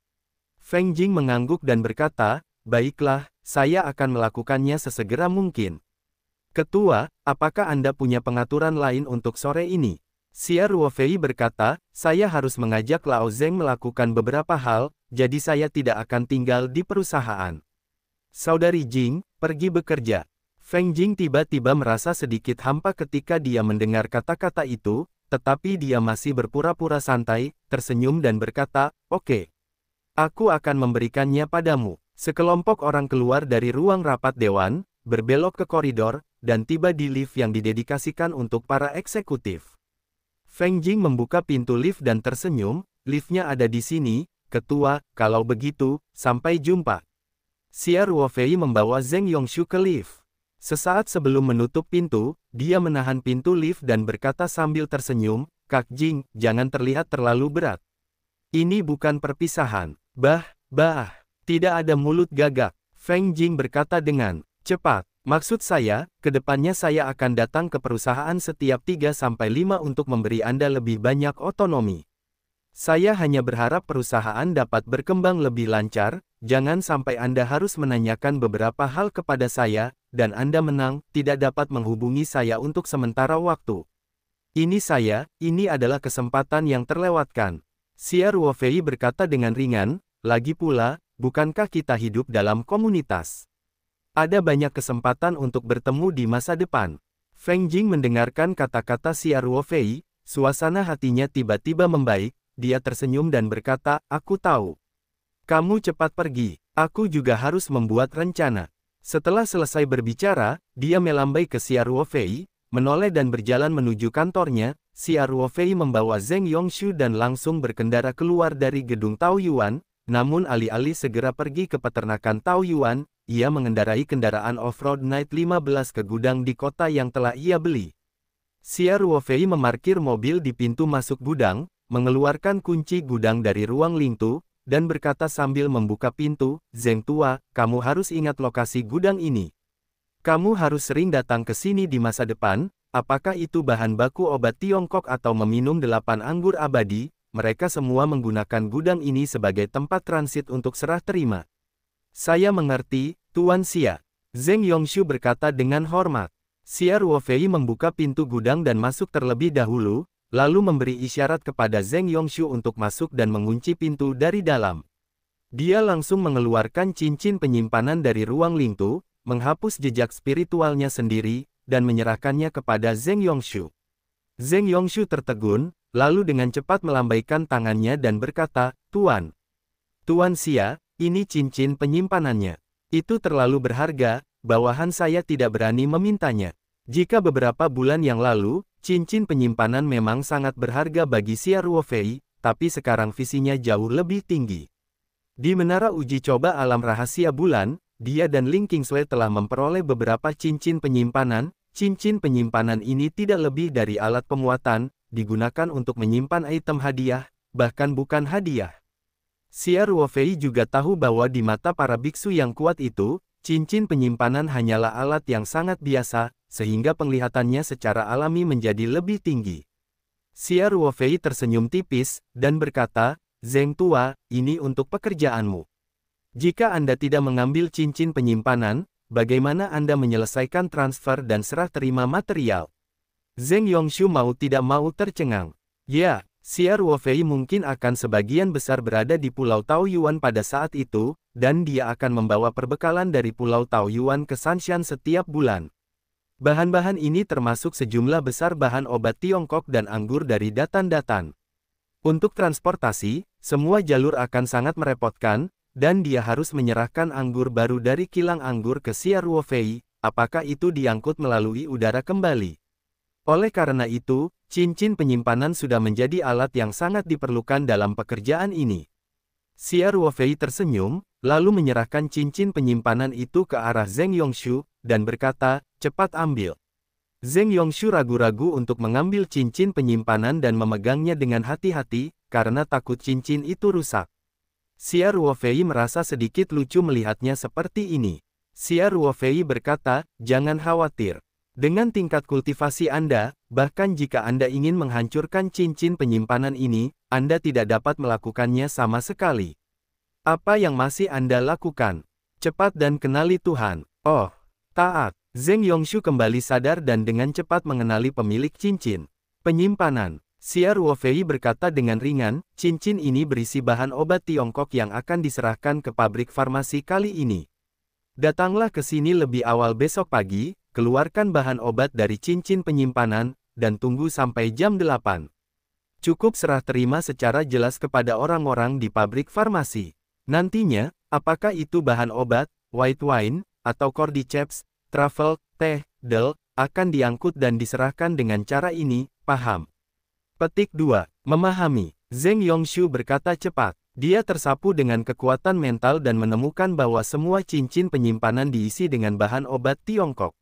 Feng Jing mengangguk dan berkata, baiklah, saya akan melakukannya sesegera mungkin. Ketua, apakah Anda punya pengaturan lain untuk sore ini? Xia Ruofei berkata, saya harus mengajak Lao Zheng melakukan beberapa hal, jadi saya tidak akan tinggal di perusahaan. Saudari Jing, pergi bekerja. Feng Jing tiba-tiba merasa sedikit hampa ketika dia mendengar kata-kata itu, tetapi dia masih berpura-pura santai, tersenyum dan berkata, oke. Aku akan memberikannya padamu. Sekelompok orang keluar dari ruang rapat dewan, berbelok ke koridor, dan tiba di lift yang didedikasikan untuk para eksekutif. Feng Jing membuka pintu lift dan tersenyum, liftnya ada di sini, ketua, kalau begitu, sampai jumpa. Xia Ruofei membawa Zheng Yongshu ke lift. Sesaat sebelum menutup pintu, dia menahan pintu lift dan berkata sambil tersenyum, Kak Jing, jangan terlihat terlalu berat. Ini bukan perpisahan. Tidak ada mulut gagak. Feng Jing berkata dengan cepat. Maksud saya, kedepannya saya akan datang ke perusahaan setiap 3-5 untuk memberi Anda lebih banyak otonomi. Saya hanya berharap perusahaan dapat berkembang lebih lancar, jangan sampai Anda harus menanyakan beberapa hal kepada saya, dan Anda menang, tidak dapat menghubungi saya untuk sementara waktu. Ini adalah kesempatan yang terlewatkan. Xia Ruofei berkata dengan ringan, lagi pula, bukankah kita hidup dalam komunitas? Ada banyak kesempatan untuk bertemu di masa depan. Feng Jing mendengarkan kata-kata Xia Ruofei, suasana hatinya tiba-tiba membaik, dia tersenyum dan berkata, aku tahu. Kamu cepat pergi, aku juga harus membuat rencana. Setelah selesai berbicara, dia melambai ke Xia Ruofei, menoleh dan berjalan menuju kantornya. Xia Ruofei membawa Zheng Yongshu dan langsung berkendara keluar dari gedung Taoyuan, namun alih-alih segera pergi ke peternakan Taoyuan, ia mengendarai kendaraan off-road Night 15 ke gudang di kota yang telah ia beli. Xia Ruofei memarkir mobil di pintu masuk gudang, mengeluarkan kunci gudang dari ruang Lingtu, dan berkata sambil membuka pintu, Zheng tua, kamu harus ingat lokasi gudang ini. Kamu harus sering datang ke sini di masa depan. Apakah itu bahan baku obat Tiongkok atau meminum 8 anggur abadi, mereka semua menggunakan gudang ini sebagai tempat transit untuk serah terima. Saya mengerti, Tuan Xia. Zheng Yongshu berkata dengan hormat. Xia Ruofei membuka pintu gudang dan masuk terlebih dahulu, lalu memberi isyarat kepada Zheng Yongshu untuk masuk dan mengunci pintu dari dalam. Dia langsung mengeluarkan cincin penyimpanan dari ruang Lingtu, menghapus jejak spiritualnya sendiri, dan menyerahkannya kepada Zheng Yongshu. Zheng Yongshu tertegun, lalu dengan cepat melambaikan tangannya dan berkata, Tuan. Tuan Xia, ini cincin penyimpanannya. Itu terlalu berharga, bawahan saya tidak berani memintanya. Jika beberapa bulan yang lalu, cincin penyimpanan memang sangat berharga bagi Xia Ruofei, tapi sekarang visinya jauh lebih tinggi. Di menara uji coba alam rahasia bulan, dia dan Ling Qingsui telah memperoleh beberapa cincin penyimpanan. Cincin penyimpanan ini tidak lebih dari alat pemuatan, digunakan untuk menyimpan item hadiah, bahkan bukan hadiah. Xia Ruofei juga tahu bahwa di mata para biksu yang kuat itu, cincin penyimpanan hanyalah alat yang sangat biasa, sehingga penglihatannya secara alami menjadi lebih tinggi. Xia Ruofei tersenyum tipis, dan berkata, Zheng tua, ini untuk pekerjaanmu. Jika Anda tidak mengambil cincin penyimpanan, bagaimana Anda menyelesaikan transfer dan serah terima material? Zheng Yongshu mau tidak mau tercengang. Ya, Xia Ruofei mungkin akan sebagian besar berada di Pulau Taoyuan pada saat itu, dan dia akan membawa perbekalan dari Pulau Taoyuan ke Sanshan setiap bulan. Bahan-bahan ini termasuk sejumlah besar bahan obat Tiongkok dan anggur dari Datan-Datan. Untuk transportasi, semua jalur akan sangat merepotkan, dan dia harus menyerahkan anggur baru dari kilang anggur ke Xia Ruofei, apakah itu diangkut melalui udara kembali. Oleh karena itu, cincin penyimpanan sudah menjadi alat yang sangat diperlukan dalam pekerjaan ini. Xia Ruofei tersenyum, lalu menyerahkan cincin penyimpanan itu ke arah Zheng Yongshu, dan berkata, cepat ambil. Zheng Yongshu ragu-ragu untuk mengambil cincin penyimpanan dan memegangnya dengan hati-hati, karena takut cincin itu rusak. Xia Ruofei merasa sedikit lucu melihatnya seperti ini. Xia Ruofei berkata, jangan khawatir. Dengan tingkat kultivasi Anda, bahkan jika Anda ingin menghancurkan cincin penyimpanan ini, Anda tidak dapat melakukannya sama sekali. Apa yang masih Anda lakukan? Cepat dan kenali Tuhan. Oh, taat. Zheng Yongshu kembali sadar dan dengan cepat mengenali pemilik cincin penyimpanan. Xia Ruofei berkata dengan ringan, cincin ini berisi bahan obat Tiongkok yang akan diserahkan ke pabrik farmasi kali ini. Datanglah ke sini lebih awal besok pagi, keluarkan bahan obat dari cincin penyimpanan, dan tunggu sampai jam 8. Cukup serah terima secara jelas kepada orang-orang di pabrik farmasi. Nantinya, apakah itu bahan obat, white wine, atau cordyceps, truffle, teh, del, akan diangkut dan diserahkan dengan cara ini, paham? Petik 2. Memahami. Zheng Yongshu berkata cepat. Dia tersapu dengan kekuatan mental dan menemukan bahwa semua cincin penyimpanan diisi dengan bahan obat Tiongkok.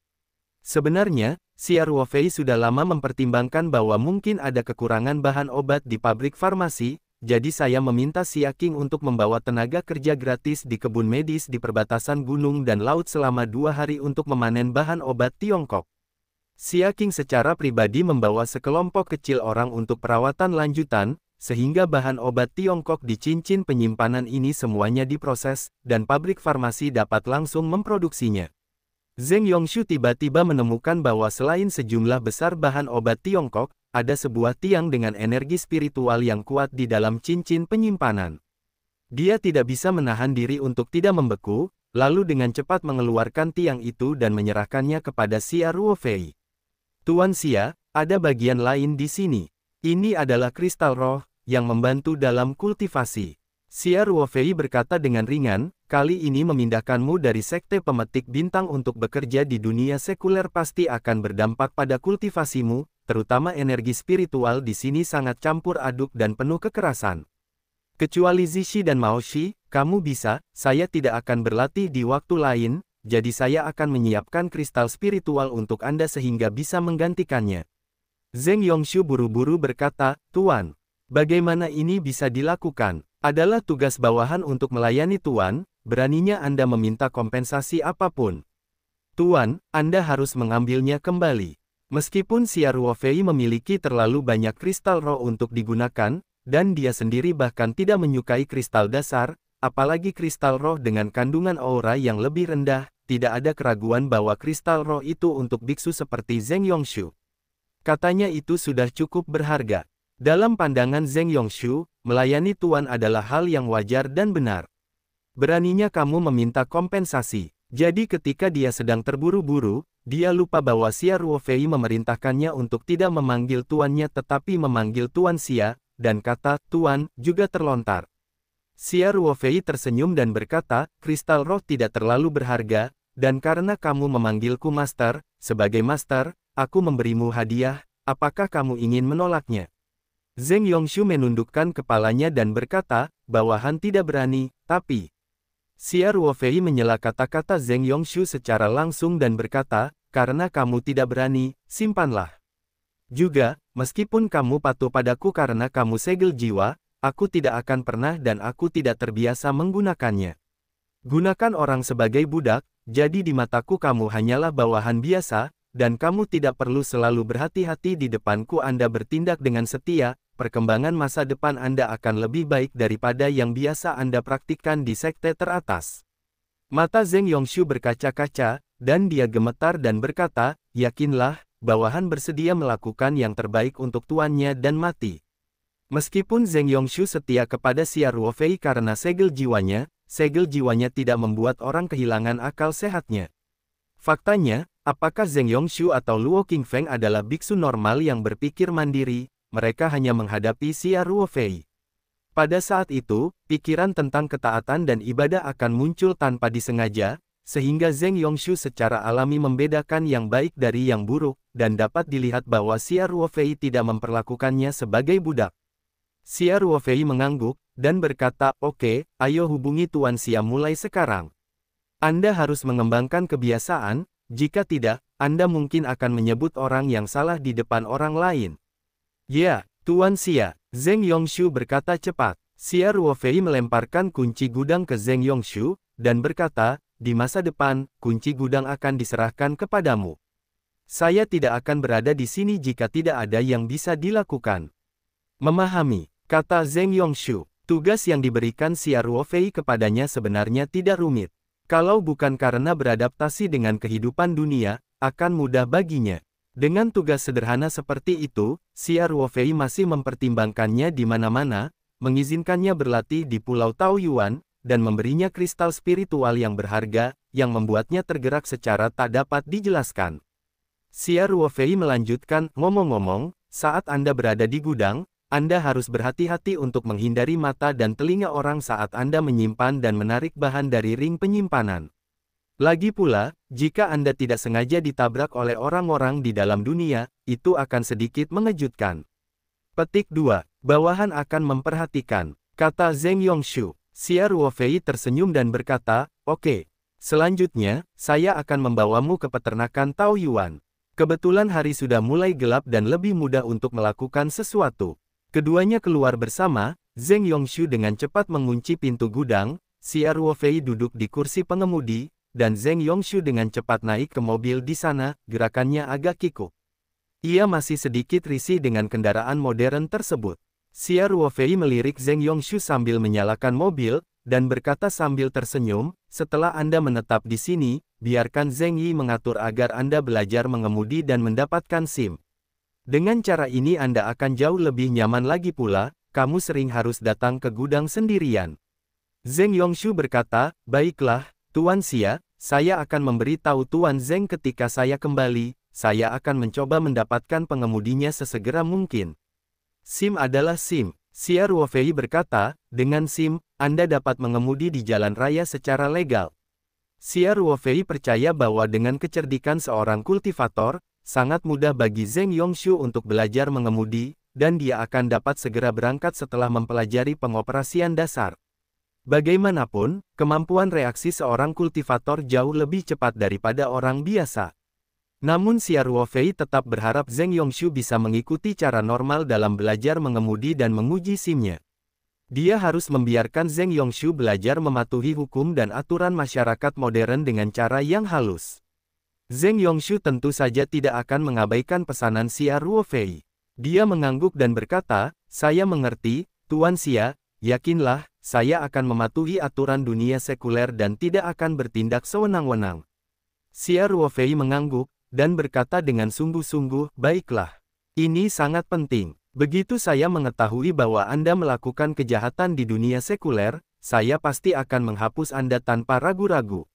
Sebenarnya, Xia Ruofei sudah lama mempertimbangkan bahwa mungkin ada kekurangan bahan obat di pabrik farmasi, jadi saya meminta Xia Qing untuk membawa tenaga kerja gratis di kebun medis di perbatasan gunung dan laut selama 2 hari untuk memanen bahan obat Tiongkok. Xia Qing secara pribadi membawa sekelompok kecil orang untuk perawatan lanjutan, sehingga bahan obat Tiongkok di cincin penyimpanan ini semuanya diproses, dan pabrik farmasi dapat langsung memproduksinya. Zheng Yongshu tiba-tiba menemukan bahwa selain sejumlah besar bahan obat Tiongkok, ada sebuah tiang dengan energi spiritual yang kuat di dalam cincin penyimpanan. Dia tidak bisa menahan diri untuk tidak membeku, lalu dengan cepat mengeluarkan tiang itu dan menyerahkannya kepada Xia Ruofei. Tuan Xia, ada bagian lain di sini. Ini adalah kristal roh, yang membantu dalam kultivasi. Xia Ruofei berkata dengan ringan, kali ini memindahkanmu dari sekte pemetik bintang untuk bekerja di dunia sekuler pasti akan berdampak pada kultivasimu, terutama energi spiritual di sini sangat campur aduk dan penuh kekerasan. Kecuali Zishi dan Maoshi, kamu bisa, saya tidak akan berlatih di waktu lain, jadi saya akan menyiapkan kristal spiritual untuk Anda sehingga bisa menggantikannya. Zheng Yongshu buru-buru berkata, Tuan, bagaimana ini bisa dilakukan? Adalah tugas bawahan untuk melayani Tuan, beraninya Anda meminta kompensasi apapun. Tuan, Anda harus mengambilnya kembali. Meskipun Xia Ruofei memiliki terlalu banyak kristal roh untuk digunakan, dan dia sendiri bahkan tidak menyukai kristal dasar, apalagi kristal roh dengan kandungan aura yang lebih rendah, tidak ada keraguan bahwa kristal roh itu untuk biksu seperti Zheng Yongshu. Katanya itu sudah cukup berharga. Dalam pandangan Zheng Yongshu, melayani Tuan adalah hal yang wajar dan benar. Beraninya kamu meminta kompensasi. Jadi ketika dia sedang terburu-buru, dia lupa bahwa Xia Ruofei memerintahkannya untuk tidak memanggil tuannya tetapi memanggil Tuan Xia, dan kata Tuan juga terlontar. Xia Ruofei tersenyum dan berkata, kristal roh tidak terlalu berharga, dan karena kamu memanggilku Master, sebagai Master, aku memberimu hadiah, apakah kamu ingin menolaknya? Zheng Yongshu menundukkan kepalanya dan berkata, bawahan tidak berani, tapi... Xia Ruofei menyela kata-kata Zheng Yongshu secara langsung dan berkata, karena kamu tidak berani, simpanlah. Juga, meskipun kamu patuh padaku karena kamu segel jiwa, aku tidak akan pernah dan aku tidak terbiasa menggunakannya. Gunakan orang sebagai budak, jadi di mataku kamu hanyalah bawahan biasa, dan kamu tidak perlu selalu berhati-hati di depanku. Anda bertindak dengan setia, perkembangan masa depan Anda akan lebih baik daripada yang biasa Anda praktikkan di sekte teratas. Mata Zheng Yongshu berkaca-kaca, dan dia gemetar dan berkata, yakinlah, bawahan bersedia melakukan yang terbaik untuk tuannya dan mati. Meskipun Zheng Yongshu setia kepada Xia Ruofei karena segel jiwanya tidak membuat orang kehilangan akal sehatnya. Faktanya, apakah Zheng Yongshu atau Luo Qingfeng adalah biksu normal yang berpikir mandiri, mereka hanya menghadapi Xia Ruofei. Pada saat itu, pikiran tentang ketaatan dan ibadah akan muncul tanpa disengaja, sehingga Zheng Yongshu secara alami membedakan yang baik dari yang buruk, dan dapat dilihat bahwa Xia Ruofei tidak memperlakukannya sebagai budak. Xia Ruofei mengangguk, dan berkata, oke, ayo hubungi Tuan Xia mulai sekarang. Anda harus mengembangkan kebiasaan, jika tidak, Anda mungkin akan menyebut orang yang salah di depan orang lain. Ya, Tuan Xia, Zheng Yongshu berkata cepat. Xia Ruofei melemparkan kunci gudang ke Zheng Yongshu, dan berkata, di masa depan, kunci gudang akan diserahkan kepadamu. Saya tidak akan berada di sini jika tidak ada yang bisa dilakukan. Memahami, kata Zheng Yongshu, tugas yang diberikan Xia Ruofei kepadanya sebenarnya tidak rumit. Kalau bukan karena beradaptasi dengan kehidupan dunia, akan mudah baginya. Dengan tugas sederhana seperti itu, Xia Ruofei masih mempertimbangkannya di mana-mana, mengizinkannya berlatih di Pulau Taoyuan, dan memberinya kristal spiritual yang berharga, yang membuatnya tergerak secara tak dapat dijelaskan. Xia Ruofei melanjutkan, ngomong-ngomong, saat Anda berada di gudang, Anda harus berhati-hati untuk menghindari mata dan telinga orang saat Anda menyimpan dan menarik bahan dari ring penyimpanan. Lagi pula, jika Anda tidak sengaja ditabrak oleh orang-orang di dalam dunia, itu akan sedikit mengejutkan. Petik 2. Bawahan akan memperhatikan, kata Zheng Yongshu. Xia Ruofei tersenyum dan berkata, oke. Selanjutnya, saya akan membawamu ke peternakan Taoyuan. Kebetulan hari sudah mulai gelap dan lebih mudah untuk melakukan sesuatu. Keduanya keluar bersama, Zheng Yongshu dengan cepat mengunci pintu gudang, Xia Ruofei duduk di kursi pengemudi, dan Zheng Yongshu dengan cepat naik ke mobil di sana, gerakannya agak kikuk. Ia masih sedikit risih dengan kendaraan modern tersebut. Xia Ruofei melirik Zheng Yongshu sambil menyalakan mobil, dan berkata sambil tersenyum, setelah Anda menetap di sini, biarkan Zheng Yi mengatur agar Anda belajar mengemudi dan mendapatkan SIM. Dengan cara ini Anda akan jauh lebih nyaman lagi pula, kamu sering harus datang ke gudang sendirian. Zheng Yongshu berkata, baiklah, Tuan Xia, saya akan memberitahu Tuan Zheng ketika saya kembali, saya akan mencoba mendapatkan pengemudinya sesegera mungkin. SIM adalah SIM. Xia Ruofei berkata, dengan SIM, Anda dapat mengemudi di jalan raya secara legal. Xia Ruofei percaya bahwa dengan kecerdikan seorang kultivator, sangat mudah bagi Zheng Yongxu untuk belajar mengemudi, dan dia akan dapat segera berangkat setelah mempelajari pengoperasian dasar. Bagaimanapun, kemampuan reaksi seorang kultivator jauh lebih cepat daripada orang biasa. Namun Xia Ruofei tetap berharap Zheng Yongxu bisa mengikuti cara normal dalam belajar mengemudi dan menguji SIM-nya. Dia harus membiarkan Zheng Yongxu belajar mematuhi hukum dan aturan masyarakat modern dengan cara yang halus. Zheng Yongxu tentu saja tidak akan mengabaikan pesanan Xia Ruofei. Dia mengangguk dan berkata, "Saya mengerti, Tuan Xia, yakinlah, saya akan mematuhi aturan dunia sekuler dan tidak akan bertindak sewenang-wenang." Xia Ruofei mengangguk, dan berkata dengan sungguh-sungguh, "Baiklah. Ini sangat penting. Begitu saya mengetahui bahwa Anda melakukan kejahatan di dunia sekuler, saya pasti akan menghapus Anda tanpa ragu-ragu."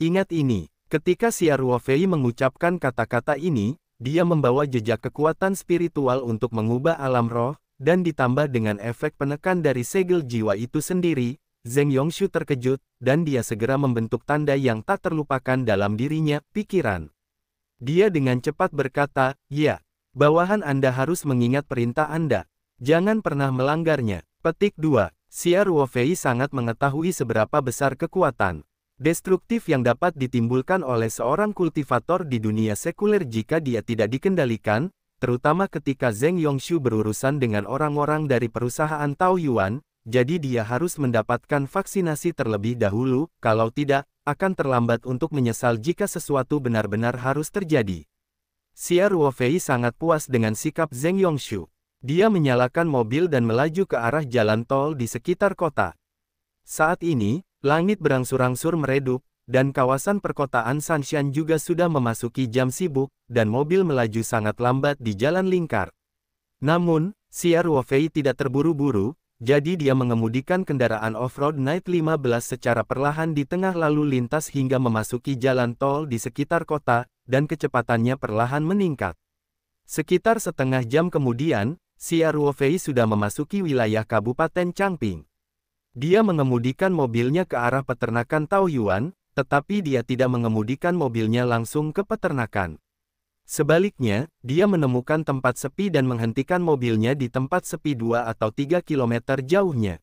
Ingat ini, ketika Xia Ruofei mengucapkan kata-kata ini, dia membawa jejak kekuatan spiritual untuk mengubah alam roh, dan ditambah dengan efek penekan dari segel jiwa itu sendiri, Zheng Yongxu terkejut, dan dia segera membentuk tanda yang tak terlupakan dalam dirinya, pikiran. Dia dengan cepat berkata, "Ya, bawahan Anda harus mengingat perintah Anda. Jangan pernah melanggarnya." Petik 2. Xia Ruofei sangat mengetahui seberapa besar kekuatan destruktif yang dapat ditimbulkan oleh seorang kultivator di dunia sekuler jika dia tidak dikendalikan, terutama ketika Zheng Yongxu berurusan dengan orang-orang dari perusahaan Taoyuan, jadi dia harus mendapatkan vaksinasi terlebih dahulu, kalau tidak, akan terlambat untuk menyesal jika sesuatu benar-benar harus terjadi. Xia Ruofei sangat puas dengan sikap Zheng Yongxu. Dia menyalakan mobil dan melaju ke arah jalan tol di sekitar kota. Saat ini, langit berangsur-angsur meredup, dan kawasan perkotaan Sanshan juga sudah memasuki jam sibuk, dan mobil melaju sangat lambat di jalan lingkar. Namun, Xia Ruofei tidak terburu-buru, jadi dia mengemudikan kendaraan off-road Night 15 secara perlahan di tengah lalu lintas hingga memasuki jalan tol di sekitar kota, dan kecepatannya perlahan meningkat. Sekitar setengah jam kemudian, Xia Ruofei sudah memasuki wilayah Kabupaten Changping. Dia mengemudikan mobilnya ke arah peternakan Taoyuan, tetapi dia tidak mengemudikan mobilnya langsung ke peternakan. Sebaliknya, dia menemukan tempat sepi dan menghentikan mobilnya di tempat sepi 2 atau 3 kilometer jauhnya.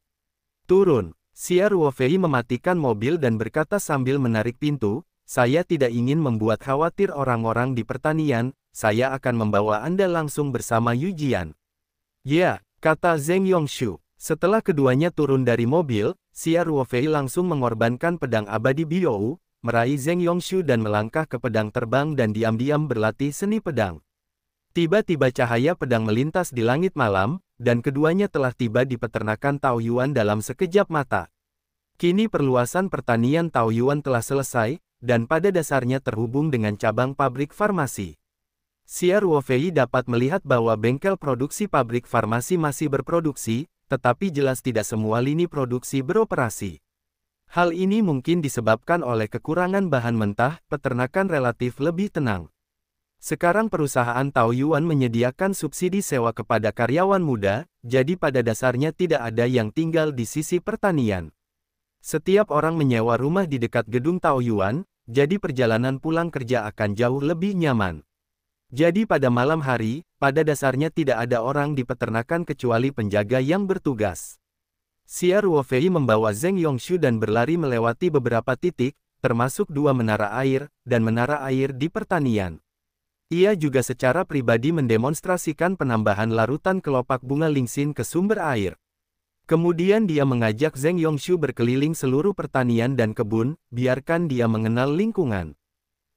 "Turun." Xia Ruofei mematikan mobil dan berkata sambil menarik pintu, "Saya tidak ingin membuat khawatir orang-orang di pertanian, saya akan membawa Anda langsung bersama Yu Jian." "Ya," kata Zheng Yongxu. Setelah keduanya turun dari mobil, Xia Ruofei langsung mengorbankan pedang abadi Biou, meraih Zheng Yongxu dan melangkah ke pedang terbang dan diam-diam berlatih seni pedang. Tiba-tiba cahaya pedang melintas di langit malam, dan keduanya telah tiba di peternakan Taoyuan dalam sekejap mata. Kini perluasan pertanian Taoyuan telah selesai, dan pada dasarnya terhubung dengan cabang pabrik farmasi. Xia Ruofei dapat melihat bahwa bengkel produksi pabrik farmasi masih berproduksi, tetapi jelas tidak semua lini produksi beroperasi. Hal ini mungkin disebabkan oleh kekurangan bahan mentah, peternakan relatif lebih tenang. Sekarang perusahaan Taoyuan menyediakan subsidi sewa kepada karyawan muda, jadi pada dasarnya tidak ada yang tinggal di sisi pertanian. Setiap orang menyewa rumah di dekat gedung Taoyuan, jadi perjalanan pulang kerja akan jauh lebih nyaman. Jadi pada malam hari, pada dasarnya tidak ada orang di peternakan kecuali penjaga yang bertugas. Xia Ruofei membawa Zheng Yongxu dan berlari melewati beberapa titik, termasuk 2 menara air, dan menara air di pertanian. Ia juga secara pribadi mendemonstrasikan penambahan larutan kelopak bunga lingsin ke sumber air. Kemudian dia mengajak Zheng Yongxu berkeliling seluruh pertanian dan kebun, biarkan dia mengenal lingkungan.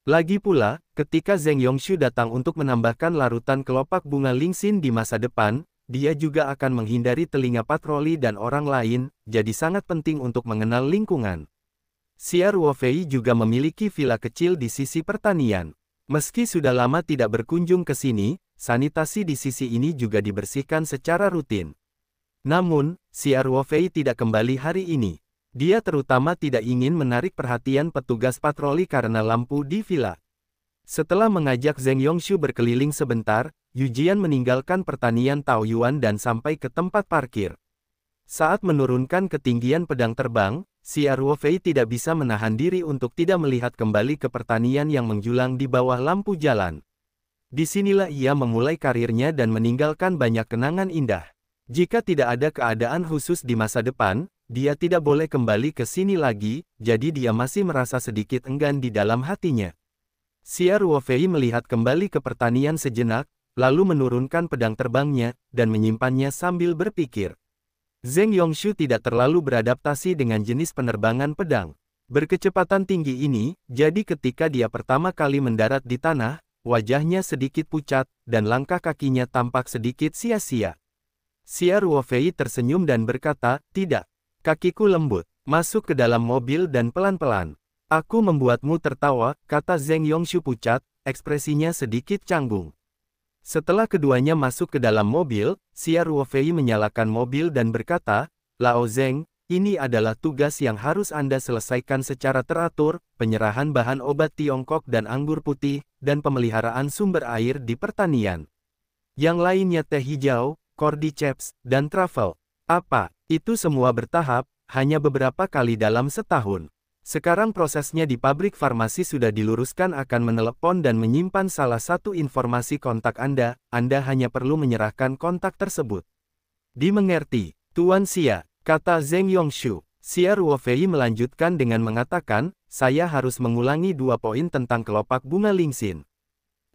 Lagi pula, ketika Zheng Yongxu datang untuk menambahkan larutan kelopak bunga lingsin di masa depan, dia juga akan menghindari telinga patroli dan orang lain, jadi sangat penting untuk mengenal lingkungan. Xia Ruofei juga memiliki villa kecil di sisi pertanian. Meski sudah lama tidak berkunjung ke sini, sanitasi di sisi ini juga dibersihkan secara rutin. Namun, Xia Ruofei tidak kembali hari ini. Dia terutama tidak ingin menarik perhatian petugas patroli karena lampu di villa. Setelah mengajak Zheng Yongxu berkeliling sebentar, Yujian meninggalkan pertanian Taoyuan dan sampai ke tempat parkir. Saat menurunkan ketinggian pedang terbang, Xia Ruofei tidak bisa menahan diri untuk tidak melihat kembali ke pertanian yang menjulang di bawah lampu jalan. Disinilah ia memulai karirnya dan meninggalkan banyak kenangan indah. Jika tidak ada keadaan khusus di masa depan, dia tidak boleh kembali ke sini lagi, jadi dia masih merasa sedikit enggan di dalam hatinya. Xia Ruofei melihat kembali ke pertanian sejenak, lalu menurunkan pedang terbangnya, dan menyimpannya sambil berpikir. Zheng Yongshu tidak terlalu beradaptasi dengan jenis penerbangan pedang berkecepatan tinggi ini, jadi ketika dia pertama kali mendarat di tanah, wajahnya sedikit pucat, dan langkah kakinya tampak sedikit sia-sia. Xia Ruofei tersenyum dan berkata, "Tidak. Kakiku lembut. Masuk ke dalam mobil dan pelan-pelan. Aku membuatmu tertawa," kata Zheng Yongshu pucat, ekspresinya sedikit canggung. Setelah keduanya masuk ke dalam mobil, Xia Ruofei menyalakan mobil dan berkata, "Lao Zheng, ini adalah tugas yang harus Anda selesaikan secara teratur, penyerahan bahan obat Tiongkok dan anggur putih, dan pemeliharaan sumber air di pertanian. Yang lainnya teh hijau, cordyceps, dan truffle. Apa? Itu semua bertahap, hanya beberapa kali dalam setahun. Sekarang prosesnya di pabrik farmasi sudah diluruskan akan menelepon dan menyimpan salah satu informasi kontak Anda hanya perlu menyerahkan kontak tersebut." "Dimengerti, Tuan Xia," kata Zheng Yongshu. Xia Ruofei melanjutkan dengan mengatakan, "Saya harus mengulangi 2 poin tentang kelopak bunga Lingxin.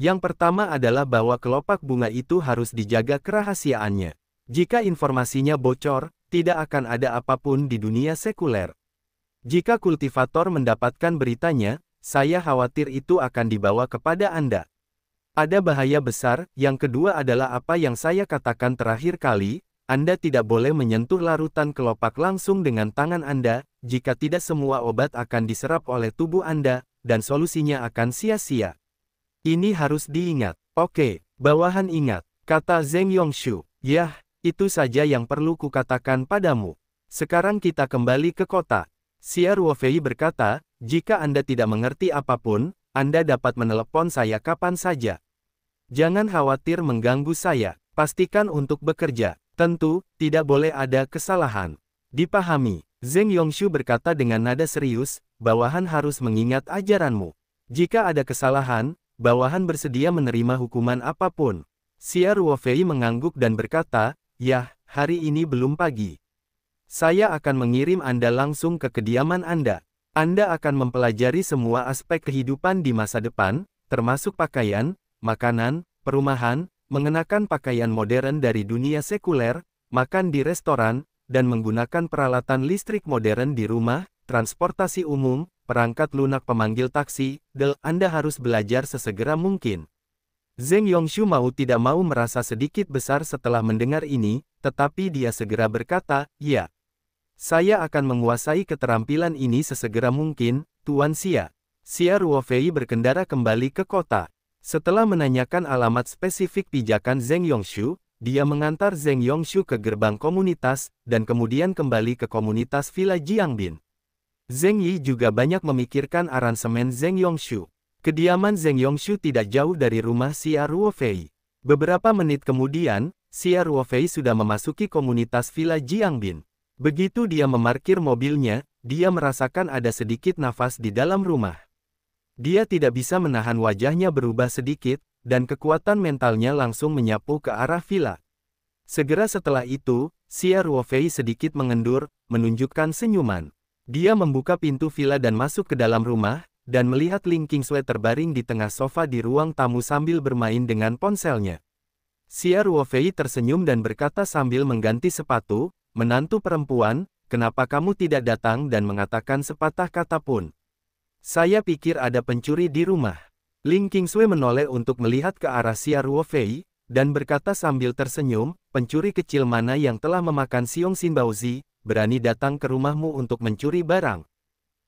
Yang pertama adalah bahwa kelopak bunga itu harus dijaga kerahasiaannya. Jika informasinya bocor, tidak akan ada apapun di dunia sekuler. Jika kultivator mendapatkan beritanya, saya khawatir itu akan dibawa kepada Anda. Ada bahaya besar." "Yang kedua adalah apa yang saya katakan terakhir kali, Anda tidak boleh menyentuh larutan kelopak langsung dengan tangan Anda, jika tidak semua obat akan diserap oleh tubuh Anda, dan solusinya akan sia-sia. Ini harus diingat." "Oke, bawahan ingat," kata Zheng Yongshu. "Yah, itu saja yang perlu kukatakan padamu. Sekarang kita kembali ke kota." Xia Ruofei berkata, "Jika Anda tidak mengerti apapun, Anda dapat menelepon saya kapan saja. Jangan khawatir mengganggu saya. Pastikan untuk bekerja. Tentu, tidak boleh ada kesalahan." "Dipahami." Zheng Yongshu berkata dengan nada serius, "Bawahan harus mengingat ajaranmu. Jika ada kesalahan, bawahan bersedia menerima hukuman apapun." Xia Ruofei mengangguk dan berkata, "Yah, hari ini belum pagi. Saya akan mengirim Anda langsung ke kediaman Anda. Anda akan mempelajari semua aspek kehidupan di masa depan, termasuk pakaian, makanan, perumahan, mengenakan pakaian modern dari dunia sekuler, makan di restoran, dan menggunakan peralatan listrik modern di rumah, transportasi umum, perangkat lunak pemanggil taksi, Anda harus belajar sesegera mungkin." Zheng Yongshu mau tidak mau merasa sedikit besar setelah mendengar ini, tetapi dia segera berkata, "Ya. Saya akan menguasai keterampilan ini sesegera mungkin, Tuan Xia." Xia Ruofei berkendara kembali ke kota. Setelah menanyakan alamat spesifik pijakan Zheng Yongshu, dia mengantar Zheng Yongshu ke gerbang komunitas, dan kemudian kembali ke komunitas Villa Jiangbin. Zheng Yi juga banyak memikirkan aransemen Zheng Yongshu. Kediaman Zheng Yongshu tidak jauh dari rumah Xia Ruofei. Beberapa menit kemudian, Xia Ruofei sudah memasuki komunitas Villa Jiangbin. Begitu dia memarkir mobilnya, dia merasakan ada sedikit nafas di dalam rumah. Dia tidak bisa menahan wajahnya berubah sedikit, dan kekuatan mentalnya langsung menyapu ke arah villa. Segera setelah itu, Xia Ruofei sedikit mengendur, menunjukkan senyuman. Dia membuka pintu villa dan masuk ke dalam rumah, dan melihat Ling Qingsui terbaring di tengah sofa di ruang tamu sambil bermain dengan ponselnya. Xia Ruofei tersenyum dan berkata sambil mengganti sepatu, "Menantu perempuan, kenapa kamu tidak datang dan mengatakan sepatah kata pun? Saya pikir ada pencuri di rumah." Ling Qingsui menoleh untuk melihat ke arah Xia Ruofei, dan berkata sambil tersenyum, "Pencuri kecil mana yang telah memakan Xiong Xinbaozi, berani datang ke rumahmu untuk mencuri barang?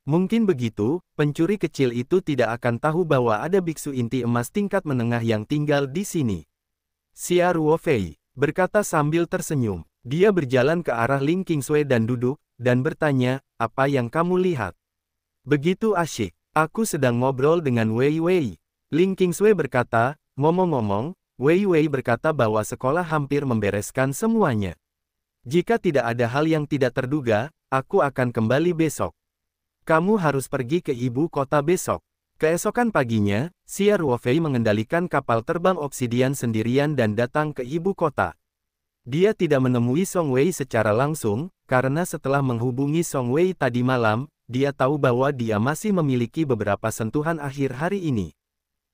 Mungkin begitu, pencuri kecil itu tidak akan tahu bahwa ada biksu inti emas tingkat menengah yang tinggal di sini." Xia Ruofei berkata sambil tersenyum. Dia berjalan ke arah Ling Qingsui dan duduk, dan bertanya, "Apa yang kamu lihat?" "Begitu asyik. Aku sedang ngobrol dengan Wei Wei." Ling Qingsui berkata, "Ngomong-ngomong, Wei Wei berkata bahwa sekolah hampir membereskan semuanya. Jika tidak ada hal yang tidak terduga, aku akan kembali besok. Kamu harus pergi ke ibu kota besok. Keesokan paginya, Xia Ruofei mengendalikan kapal terbang obsidian sendirian dan datang ke ibu kota. Dia tidak menemui Song Wei secara langsung, karena setelah menghubungi Song Wei tadi malam, dia tahu bahwa dia masih memiliki beberapa sentuhan akhir hari ini.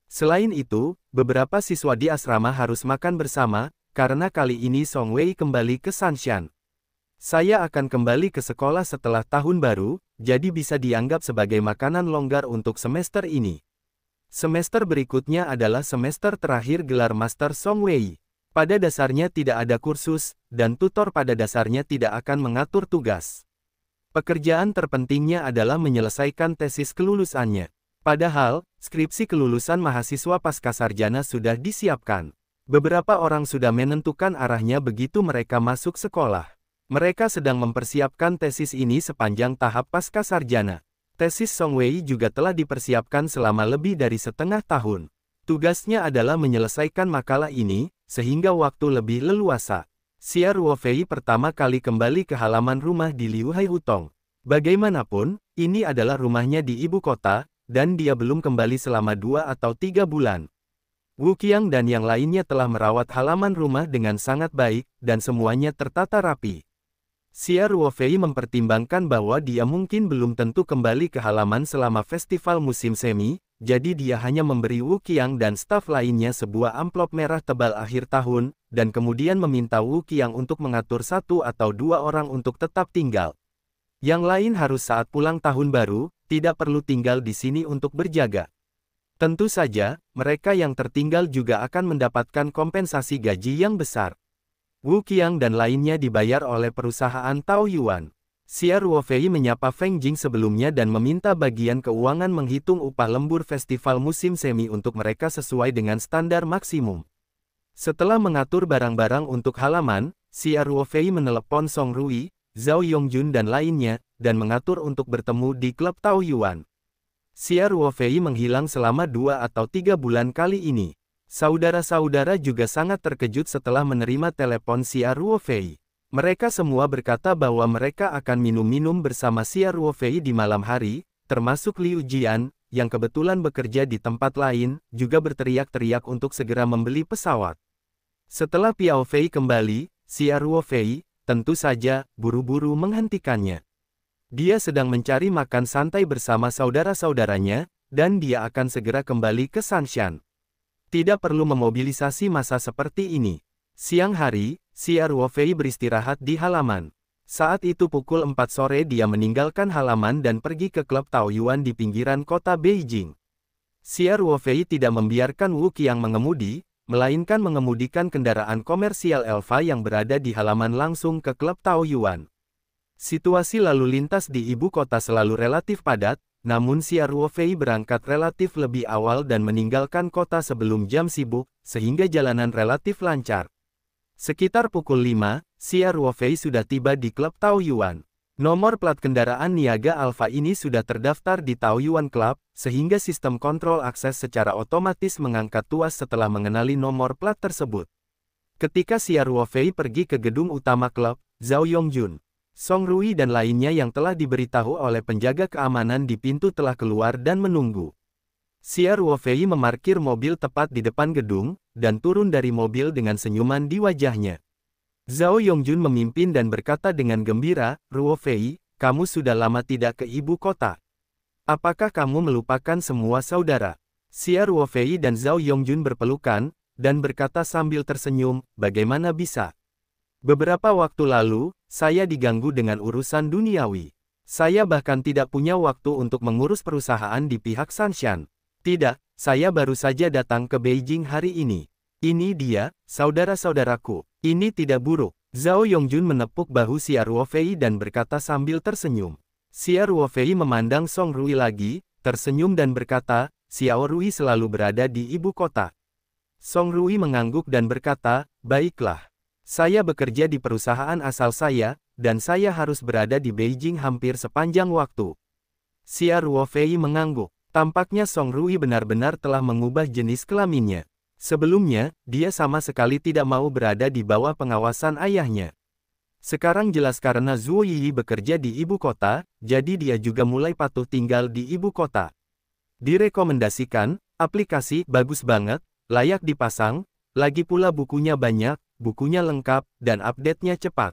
Selain itu, beberapa siswa di asrama harus makan bersama, karena kali ini Song Wei kembali ke Sanshan. Saya akan kembali ke sekolah setelah tahun baru, jadi bisa dianggap sebagai makanan longgar untuk semester ini. Semester berikutnya adalah semester terakhir gelar Master Song Wei. Pada dasarnya tidak ada kursus, dan tutor pada dasarnya tidak akan mengatur tugas. Pekerjaan terpentingnya adalah menyelesaikan tesis kelulusannya. Padahal, skripsi kelulusan mahasiswa pascasarjana sudah disiapkan. Beberapa orang sudah menentukan arahnya begitu mereka masuk sekolah. Mereka sedang mempersiapkan tesis ini sepanjang tahap pascasarjana. Tesis Song Wei juga telah dipersiapkan selama lebih dari setengah tahun. Tugasnya adalah menyelesaikan makalah ini, sehingga waktu lebih leluasa. Xia Ruofei pertama kali kembali ke halaman rumah di Liuhai Hutong. Bagaimanapun, ini adalah rumahnya di ibu kota, dan dia belum kembali selama 2 atau 3 bulan. Wu Qiang dan yang lainnya telah merawat halaman rumah dengan sangat baik, dan semuanya tertata rapi. Xia Ruofei mempertimbangkan bahwa dia mungkin belum tentu kembali ke halaman selama festival musim semi, jadi dia hanya memberi Wu Qiang dan staf lainnya sebuah amplop merah tebal akhir tahun, dan kemudian meminta Wu Qiang untuk mengatur 1 atau 2 orang untuk tetap tinggal. Yang lain harus saat pulang tahun baru, tidak perlu tinggal di sini untuk berjaga. Tentu saja, mereka yang tertinggal juga akan mendapatkan kompensasi gaji yang besar. Wu Qiang dan lainnya dibayar oleh perusahaan Taoyuan. Xia Ruofei menyapa Feng Jing sebelumnya dan meminta bagian keuangan menghitung upah lembur festival musim semi untuk mereka sesuai dengan standar maksimum. Setelah mengatur barang-barang untuk halaman, Xia Ruofei menelepon Song Rui, Zhao Yongjun dan lainnya, dan mengatur untuk bertemu di klub Taoyuan. Xia Ruofei menghilang selama 2 atau 3 bulan kali ini. Saudara-saudara juga sangat terkejut setelah menerima telepon Xia Ruofei. Mereka semua berkata bahwa mereka akan minum-minum bersama Xia Ruofei di malam hari, termasuk Liu Jian, yang kebetulan bekerja di tempat lain, juga berteriak-teriak untuk segera membeli pesawat. Setelah Piao Fei kembali, Xia Ruofei, tentu saja, buru-buru menghentikannya. Dia sedang mencari makan santai bersama saudara-saudaranya, dan dia akan segera kembali ke Sanshan. Tidak perlu memobilisasi massa seperti ini. Siang hari, Xia Ruofei beristirahat di halaman. Saat itu pukul 4 sore dia meninggalkan halaman dan pergi ke klub Taoyuan di pinggiran kota Beijing. Xia Ruofei tidak membiarkan Wu Qiang mengemudi, melainkan mengemudikan kendaraan komersial Elva yang berada di halaman langsung ke klub Taoyuan. Situasi lalu lintas di ibu kota selalu relatif padat, namun Xia Ruofei berangkat relatif lebih awal dan meninggalkan kota sebelum jam sibuk, sehingga jalanan relatif lancar. Sekitar pukul 5, Xia Ruofei sudah tiba di klub Taoyuan. Nomor plat kendaraan niaga Alpha ini sudah terdaftar di Taoyuan Club, sehingga sistem kontrol akses secara otomatis mengangkat tuas setelah mengenali nomor plat tersebut. Ketika Xia Ruofei pergi ke gedung utama klub, Zhao Yongjun, Song Rui dan lainnya yang telah diberitahu oleh penjaga keamanan di pintu telah keluar dan menunggu. Xia Ruofei memarkir mobil tepat di depan gedung, dan turun dari mobil dengan senyuman di wajahnya. Zhao Yongjun memimpin dan berkata dengan gembira, "Ruofei, kamu sudah lama tidak ke ibu kota. Apakah kamu melupakan semua saudara?" Xia Ruofei dan Zhao Yongjun berpelukan, dan berkata sambil tersenyum, "Bagaimana bisa? Beberapa waktu lalu, saya diganggu dengan urusan duniawi. Saya bahkan tidak punya waktu untuk mengurus perusahaan di pihak Sanshan. Tidak, saya baru saja datang ke Beijing hari ini. Ini dia, saudara-saudaraku. Ini tidak buruk." Zhao Yongjun menepuk bahu Xia Ruofei dan berkata sambil tersenyum. Xia Ruofei memandang Song Rui lagi, tersenyum dan berkata, "Xiao Rui selalu berada di ibu kota." Song Rui mengangguk dan berkata, "Baiklah. Saya bekerja di perusahaan asal saya, dan saya harus berada di Beijing hampir sepanjang waktu." Xia Ruofei mengangguk. Tampaknya Song Rui benar-benar telah mengubah jenis kelaminnya. Sebelumnya, dia sama sekali tidak mau berada di bawah pengawasan ayahnya. Sekarang jelas karena Zhuo Yiyi bekerja di ibu kota, jadi dia juga mulai patuh tinggal di ibu kota. Direkomendasikan, aplikasi bagus banget, layak dipasang, lagi pula bukunya banyak, bukunya lengkap, dan update-nya cepat.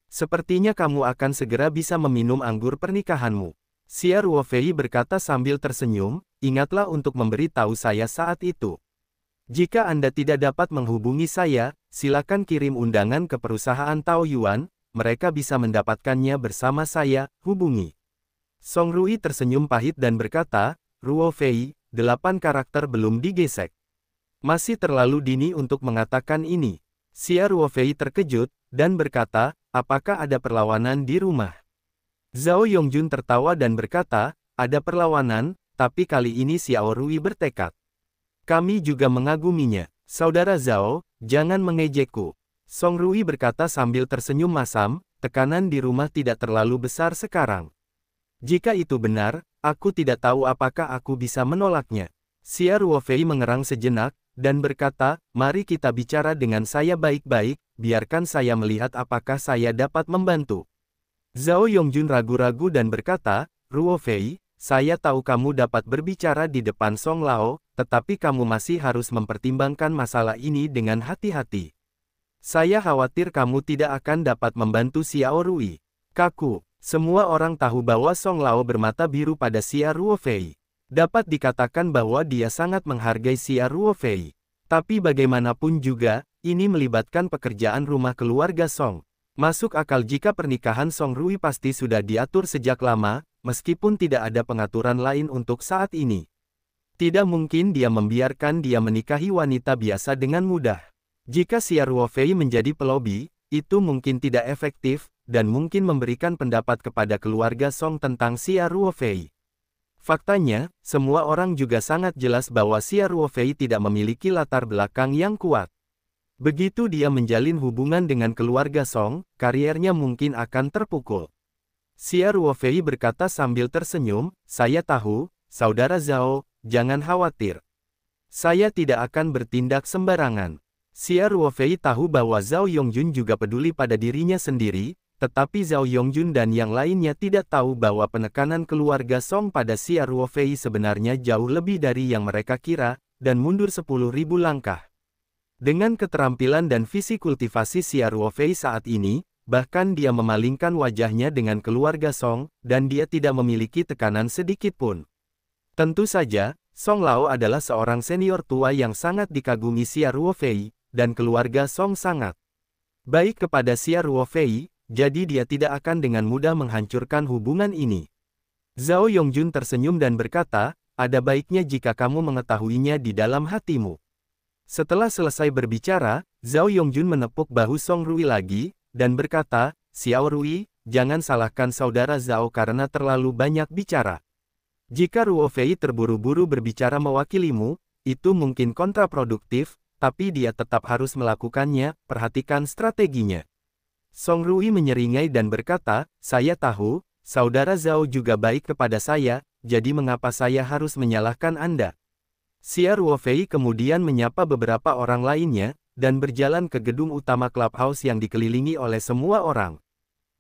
Sepertinya kamu akan segera bisa meminum anggur pernikahanmu. Xia Ruofei berkata sambil tersenyum, ingatlah untuk memberi tahu saya saat itu. Jika Anda tidak dapat menghubungi saya, silakan kirim undangan ke perusahaan Taoyuan, mereka bisa mendapatkannya bersama saya, hubungi. Song Rui tersenyum pahit dan berkata, Ruofei, 8 karakter belum digesek. Masih terlalu dini untuk mengatakan ini. Xia Ruofei terkejut, dan berkata, apakah ada perlawanan di rumah? Zhao Yongjun tertawa dan berkata, ada perlawanan, tapi kali ini Xiao Rui bertekad. Kami juga mengaguminya. Saudara Zhao, jangan mengejekku. Song Rui berkata sambil tersenyum masam, tekanan di rumah tidak terlalu besar sekarang. Jika itu benar, aku tidak tahu apakah aku bisa menolaknya. Xia Ruofei mengerang sejenak, dan berkata, mari kita bicara dengan saya baik-baik, biarkan saya melihat apakah saya dapat membantu. Zhao Yongjun ragu-ragu dan berkata, Ruofei, saya tahu kamu dapat berbicara di depan Song Lao, tetapi kamu masih harus mempertimbangkan masalah ini dengan hati-hati. Saya khawatir kamu tidak akan dapat membantu Xiao Rui. Kaku, semua orang tahu bahwa Song Lao bermata biru pada Xia Ruofei. Dapat dikatakan bahwa dia sangat menghargai Xia Ruofei. Tapi bagaimanapun juga, ini melibatkan pekerjaan rumah keluarga Song. Masuk akal jika pernikahan Song Rui pasti sudah diatur sejak lama, meskipun tidak ada pengaturan lain untuk saat ini. Tidak mungkin dia membiarkan dia menikahi wanita biasa dengan mudah. Jika Xia Ruofei menjadi pelobi, itu mungkin tidak efektif, dan mungkin memberikan pendapat kepada keluarga Song tentang Xia Ruofei. Faktanya, semua orang juga sangat jelas bahwa Xia Ruofei tidak memiliki latar belakang yang kuat. Begitu dia menjalin hubungan dengan keluarga Song, kariernya mungkin akan terpukul. Xia Ruofei berkata sambil tersenyum, saya tahu, Saudara Zhao, jangan khawatir. Saya tidak akan bertindak sembarangan. Xia Ruofei tahu bahwa Zhao Yongjun juga peduli pada dirinya sendiri, tetapi Zhao Yongjun dan yang lainnya tidak tahu bahwa penekanan keluarga Song pada Xia Ruofei sebenarnya jauh lebih dari yang mereka kira, dan mundur 10.000 langkah. Dengan keterampilan dan visi kultivasi Xia Ruofei saat ini, bahkan dia memalingkan wajahnya dengan keluarga Song, dan dia tidak memiliki tekanan sedikit pun. Tentu saja, Song Lao adalah seorang senior tua yang sangat dikagumi Xia Ruofei, dan keluarga Song sangat baik kepada Xia Ruofei, jadi dia tidak akan dengan mudah menghancurkan hubungan ini. Zhao Yongjun tersenyum dan berkata, ada baiknya jika kamu mengetahuinya di dalam hatimu. Setelah selesai berbicara, Zhao Yongjun menepuk bahu Song Rui lagi, dan berkata, Xiao Rui, jangan salahkan saudara Zhao karena terlalu banyak bicara. Jika Ruofei terburu-buru berbicara mewakilimu, itu mungkin kontraproduktif, tapi dia tetap harus melakukannya, perhatikan strateginya. Song Rui menyeringai dan berkata, saya tahu, saudara Zhao juga baik kepada saya, jadi mengapa saya harus menyalahkan Anda? Xia Ruofei kemudian menyapa beberapa orang lainnya, dan berjalan ke gedung utama clubhouse yang dikelilingi oleh semua orang.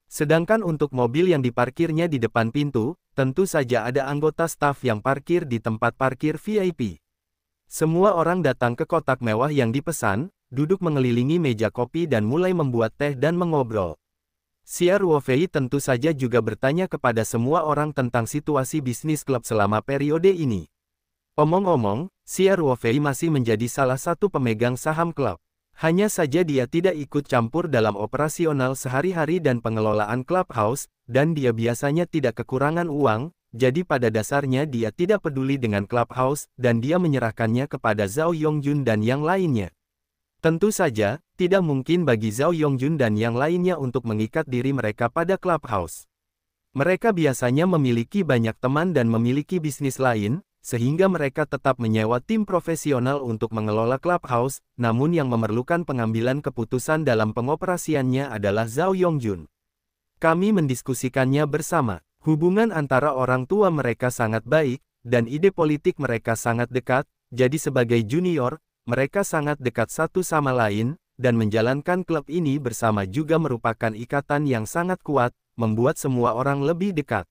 Sedangkan untuk mobil yang diparkirnya di depan pintu, tentu saja ada anggota staf yang parkir di tempat parkir VIP. Semua orang datang ke kotak mewah yang dipesan, duduk mengelilingi meja kopi dan mulai membuat teh dan mengobrol. Xia Ruofei tentu saja juga bertanya kepada semua orang tentang situasi bisnis klub selama periode ini. Omong-omong, Xia Ruofei masih menjadi salah satu pemegang saham klub. Hanya saja dia tidak ikut campur dalam operasional sehari-hari dan pengelolaan clubhouse, dan dia biasanya tidak kekurangan uang, jadi pada dasarnya dia tidak peduli dengan clubhouse, dan dia menyerahkannya kepada Zhao Yongjun dan yang lainnya. Tentu saja, tidak mungkin bagi Zhao Yongjun dan yang lainnya untuk mengikat diri mereka pada clubhouse. Mereka biasanya memiliki banyak teman dan memiliki bisnis lain, sehingga mereka tetap menyewa tim profesional untuk mengelola clubhouse, namun yang memerlukan pengambilan keputusan dalam pengoperasiannya adalah Zhao Yongjun. Kami mendiskusikannya bersama. Hubungan antara orang tua mereka sangat baik, dan ide politik mereka sangat dekat, jadi sebagai junior, mereka sangat dekat satu sama lain, dan menjalankan klub ini bersama juga merupakan ikatan yang sangat kuat, membuat semua orang lebih dekat.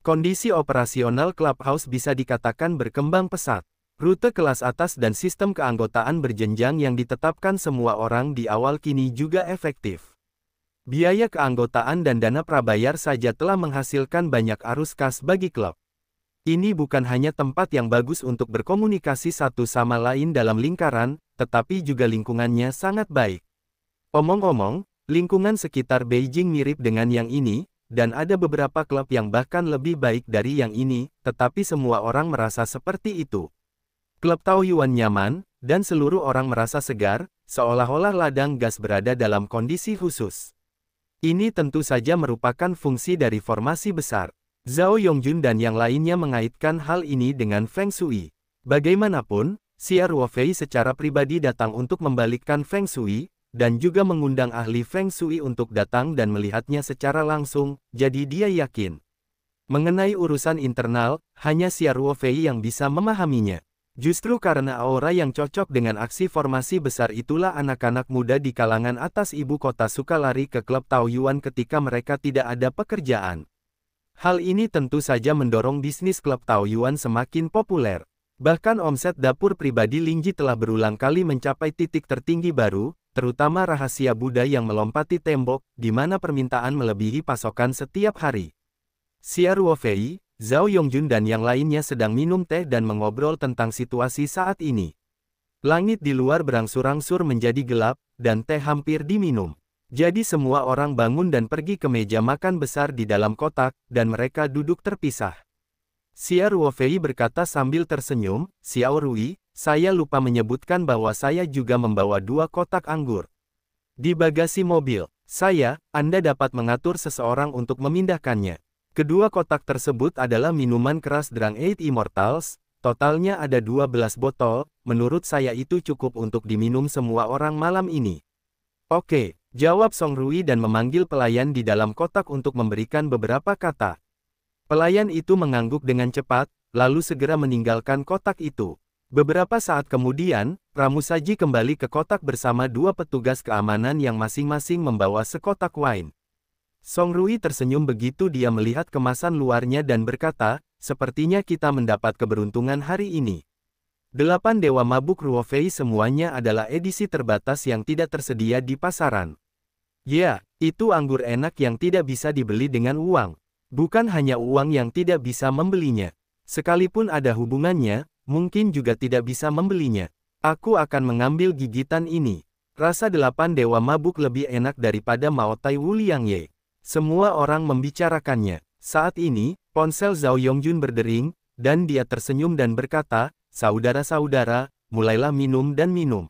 Kondisi operasional Clubhouse bisa dikatakan berkembang pesat. Rute kelas atas dan sistem keanggotaan berjenjang yang ditetapkan semua orang di awal kini juga efektif. Biaya keanggotaan dan dana prabayar saja telah menghasilkan banyak arus kas bagi klub. Ini bukan hanya tempat yang bagus untuk berkomunikasi satu sama lain dalam lingkaran, tetapi juga lingkungannya sangat baik. Omong-omong, lingkungan sekitar Beijing mirip dengan yang ini, dan ada beberapa klub yang bahkan lebih baik dari yang ini, tetapi semua orang merasa seperti itu. Klub Taoyuan nyaman, dan seluruh orang merasa segar, seolah-olah ladang gas berada dalam kondisi khusus. Ini tentu saja merupakan fungsi dari formasi besar. Zhao Yongjun dan yang lainnya mengaitkan hal ini dengan Feng Shui. Bagaimanapun, Xia Ruofei secara pribadi datang untuk membalikkan Feng Shui, dan juga mengundang ahli Feng Shui untuk datang dan melihatnya secara langsung, jadi dia yakin. Mengenai urusan internal, hanya Xia Ruofei yang bisa memahaminya. Justru karena aura yang cocok dengan aksi formasi besar itulah anak-anak muda di kalangan atas ibu kota suka lari ke klub Taoyuan ketika mereka tidak ada pekerjaan. Hal ini tentu saja mendorong bisnis klub Taoyuan semakin populer. Bahkan omset dapur pribadi Lingji telah berulang kali mencapai titik tertinggi baru, terutama rahasia Buddha yang melompati tembok, di mana permintaan melebihi pasokan setiap hari. Xia Ruofei, Zhao Yongjun dan yang lainnya sedang minum teh dan mengobrol tentang situasi saat ini. Langit di luar berangsur-angsur menjadi gelap, dan teh hampir diminum. Jadi semua orang bangun dan pergi ke meja makan besar di dalam kotak, dan mereka duduk terpisah. Xia Ruofei berkata sambil tersenyum, "Xiao Rui, saya lupa menyebutkan bahwa saya juga membawa 2 kotak anggur. Di bagasi mobil, Anda dapat mengatur seseorang untuk memindahkannya." Kedua kotak tersebut adalah minuman keras Drang Eight Immortals, totalnya ada 12 botol, menurut saya itu cukup untuk diminum semua orang malam ini. Oke, jawab Song Rui dan memanggil pelayan di dalam kotak untuk memberikan beberapa kata. Pelayan itu mengangguk dengan cepat, lalu segera meninggalkan kotak itu. Beberapa saat kemudian, pramusaji kembali ke kotak bersama 2 petugas keamanan yang masing-masing membawa sekotak wine. Song Rui tersenyum begitu dia melihat kemasan luarnya dan berkata, "Sepertinya kita mendapat keberuntungan hari ini. 8 Dewa Mabuk Ruofei semuanya adalah edisi terbatas yang tidak tersedia di pasaran. Ya, itu anggur enak yang tidak bisa dibeli dengan uang. Bukan hanya uang yang tidak bisa membelinya. Sekalipun ada hubungannya, mungkin juga tidak bisa membelinya. Aku akan mengambil gigitan ini. Rasa 8 Dewa Mabuk lebih enak daripada Mao Tai Wu Liang Ye." Semua orang membicarakannya. Saat ini, ponsel Zhao Yongjun berdering, dan dia tersenyum dan berkata, "Saudara-saudara, mulailah minum dan minum.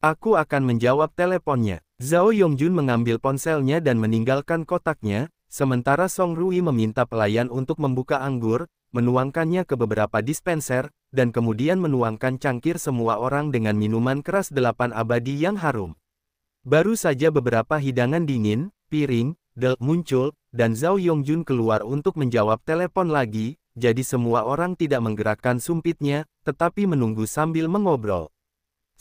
Aku akan menjawab teleponnya." Zhao Yongjun mengambil ponselnya dan meninggalkan kotaknya, sementara Song Rui meminta pelayan untuk membuka anggur, menuangkannya ke beberapa dispenser, dan kemudian menuangkan cangkir semua orang dengan minuman keras 8 abadi yang harum. Baru saja beberapa hidangan dingin, piring, muncul, dan Zhao Yongjun keluar untuk menjawab telepon lagi, jadi semua orang tidak menggerakkan sumpitnya, tetapi menunggu sambil mengobrol.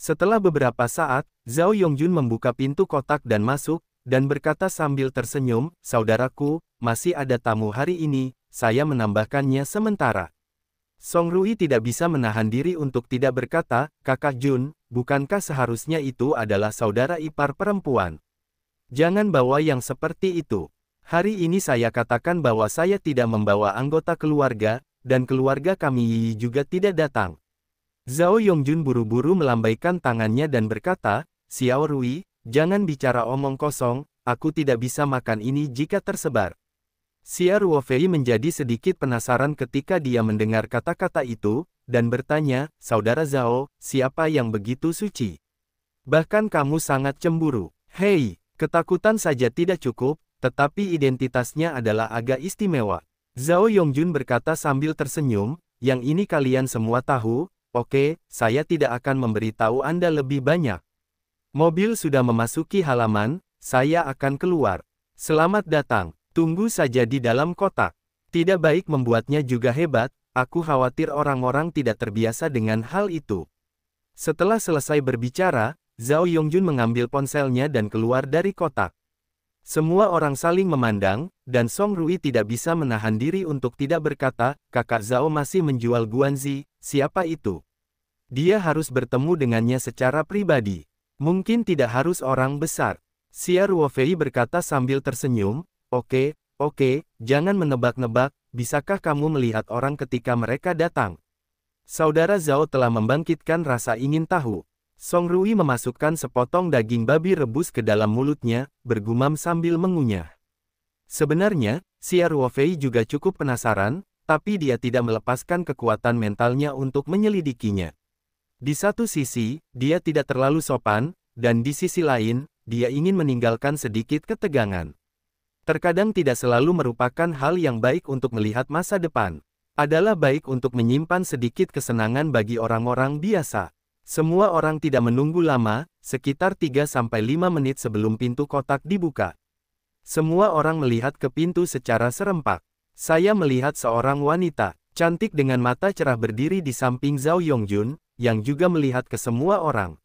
Setelah beberapa saat, Zhao Yongjun membuka pintu kotak dan masuk, dan berkata sambil tersenyum, "Saudaraku, masih ada tamu hari ini, saya menambahkannya sementara." Song Rui tidak bisa menahan diri untuk tidak berkata, "Kakak Jun, bukankah seharusnya itu adalah saudara ipar perempuan? Jangan bawa yang seperti itu. Hari ini saya katakan bahwa saya tidak membawa anggota keluarga, dan keluarga kami juga tidak datang." Zhao Yongjun buru-buru melambaikan tangannya dan berkata, "Xiao Rui, jangan bicara omong kosong, aku tidak bisa makan ini jika tersebar." Xia Ruofei menjadi sedikit penasaran ketika dia mendengar kata-kata itu, dan bertanya, "Saudara Zhao, siapa yang begitu suci? Bahkan kamu sangat cemburu." "Hei, ketakutan saja tidak cukup, tetapi identitasnya adalah agak istimewa." Zhao Yongjun berkata sambil tersenyum, "Yang ini kalian semua tahu, oke, saya tidak akan memberitahu Anda lebih banyak. Mobil sudah memasuki halaman, saya akan keluar. Selamat datang, tunggu saja di dalam kotak." Tidak baik membuatnya juga hebat, aku khawatir orang-orang tidak terbiasa dengan hal itu. Setelah selesai berbicara, Zhao Yongjun mengambil ponselnya dan keluar dari kotak. Semua orang saling memandang, dan Song Rui tidak bisa menahan diri untuk tidak berkata, kakak Zhao masih menjual Guanzi, siapa itu? Dia harus bertemu dengannya secara pribadi. Mungkin tidak harus orang besar. Xia Ruofei berkata sambil tersenyum, oke, jangan menebak-nebak, bisakah kamu melihat orang ketika mereka datang? Saudara Zhao telah membangkitkan rasa ingin tahu. Song Rui memasukkan sepotong daging babi rebus ke dalam mulutnya, bergumam sambil mengunyah. Sebenarnya, Xia Ruofei juga cukup penasaran, tapi dia tidak melepaskan kekuatan mentalnya untuk menyelidikinya. Di satu sisi, dia tidak terlalu sopan, dan di sisi lain, dia ingin meninggalkan sedikit ketegangan. Terkadang tidak selalu merupakan hal yang baik untuk melihat masa depan. Adalah baik untuk menyimpan sedikit kesenangan bagi orang-orang biasa. Semua orang tidak menunggu lama, sekitar 3-5 menit sebelum pintu kotak dibuka. Semua orang melihat ke pintu secara serempak. Saya melihat seorang wanita, cantik dengan mata cerah berdiri di samping Zhao Yongjun, yang juga melihat ke semua orang.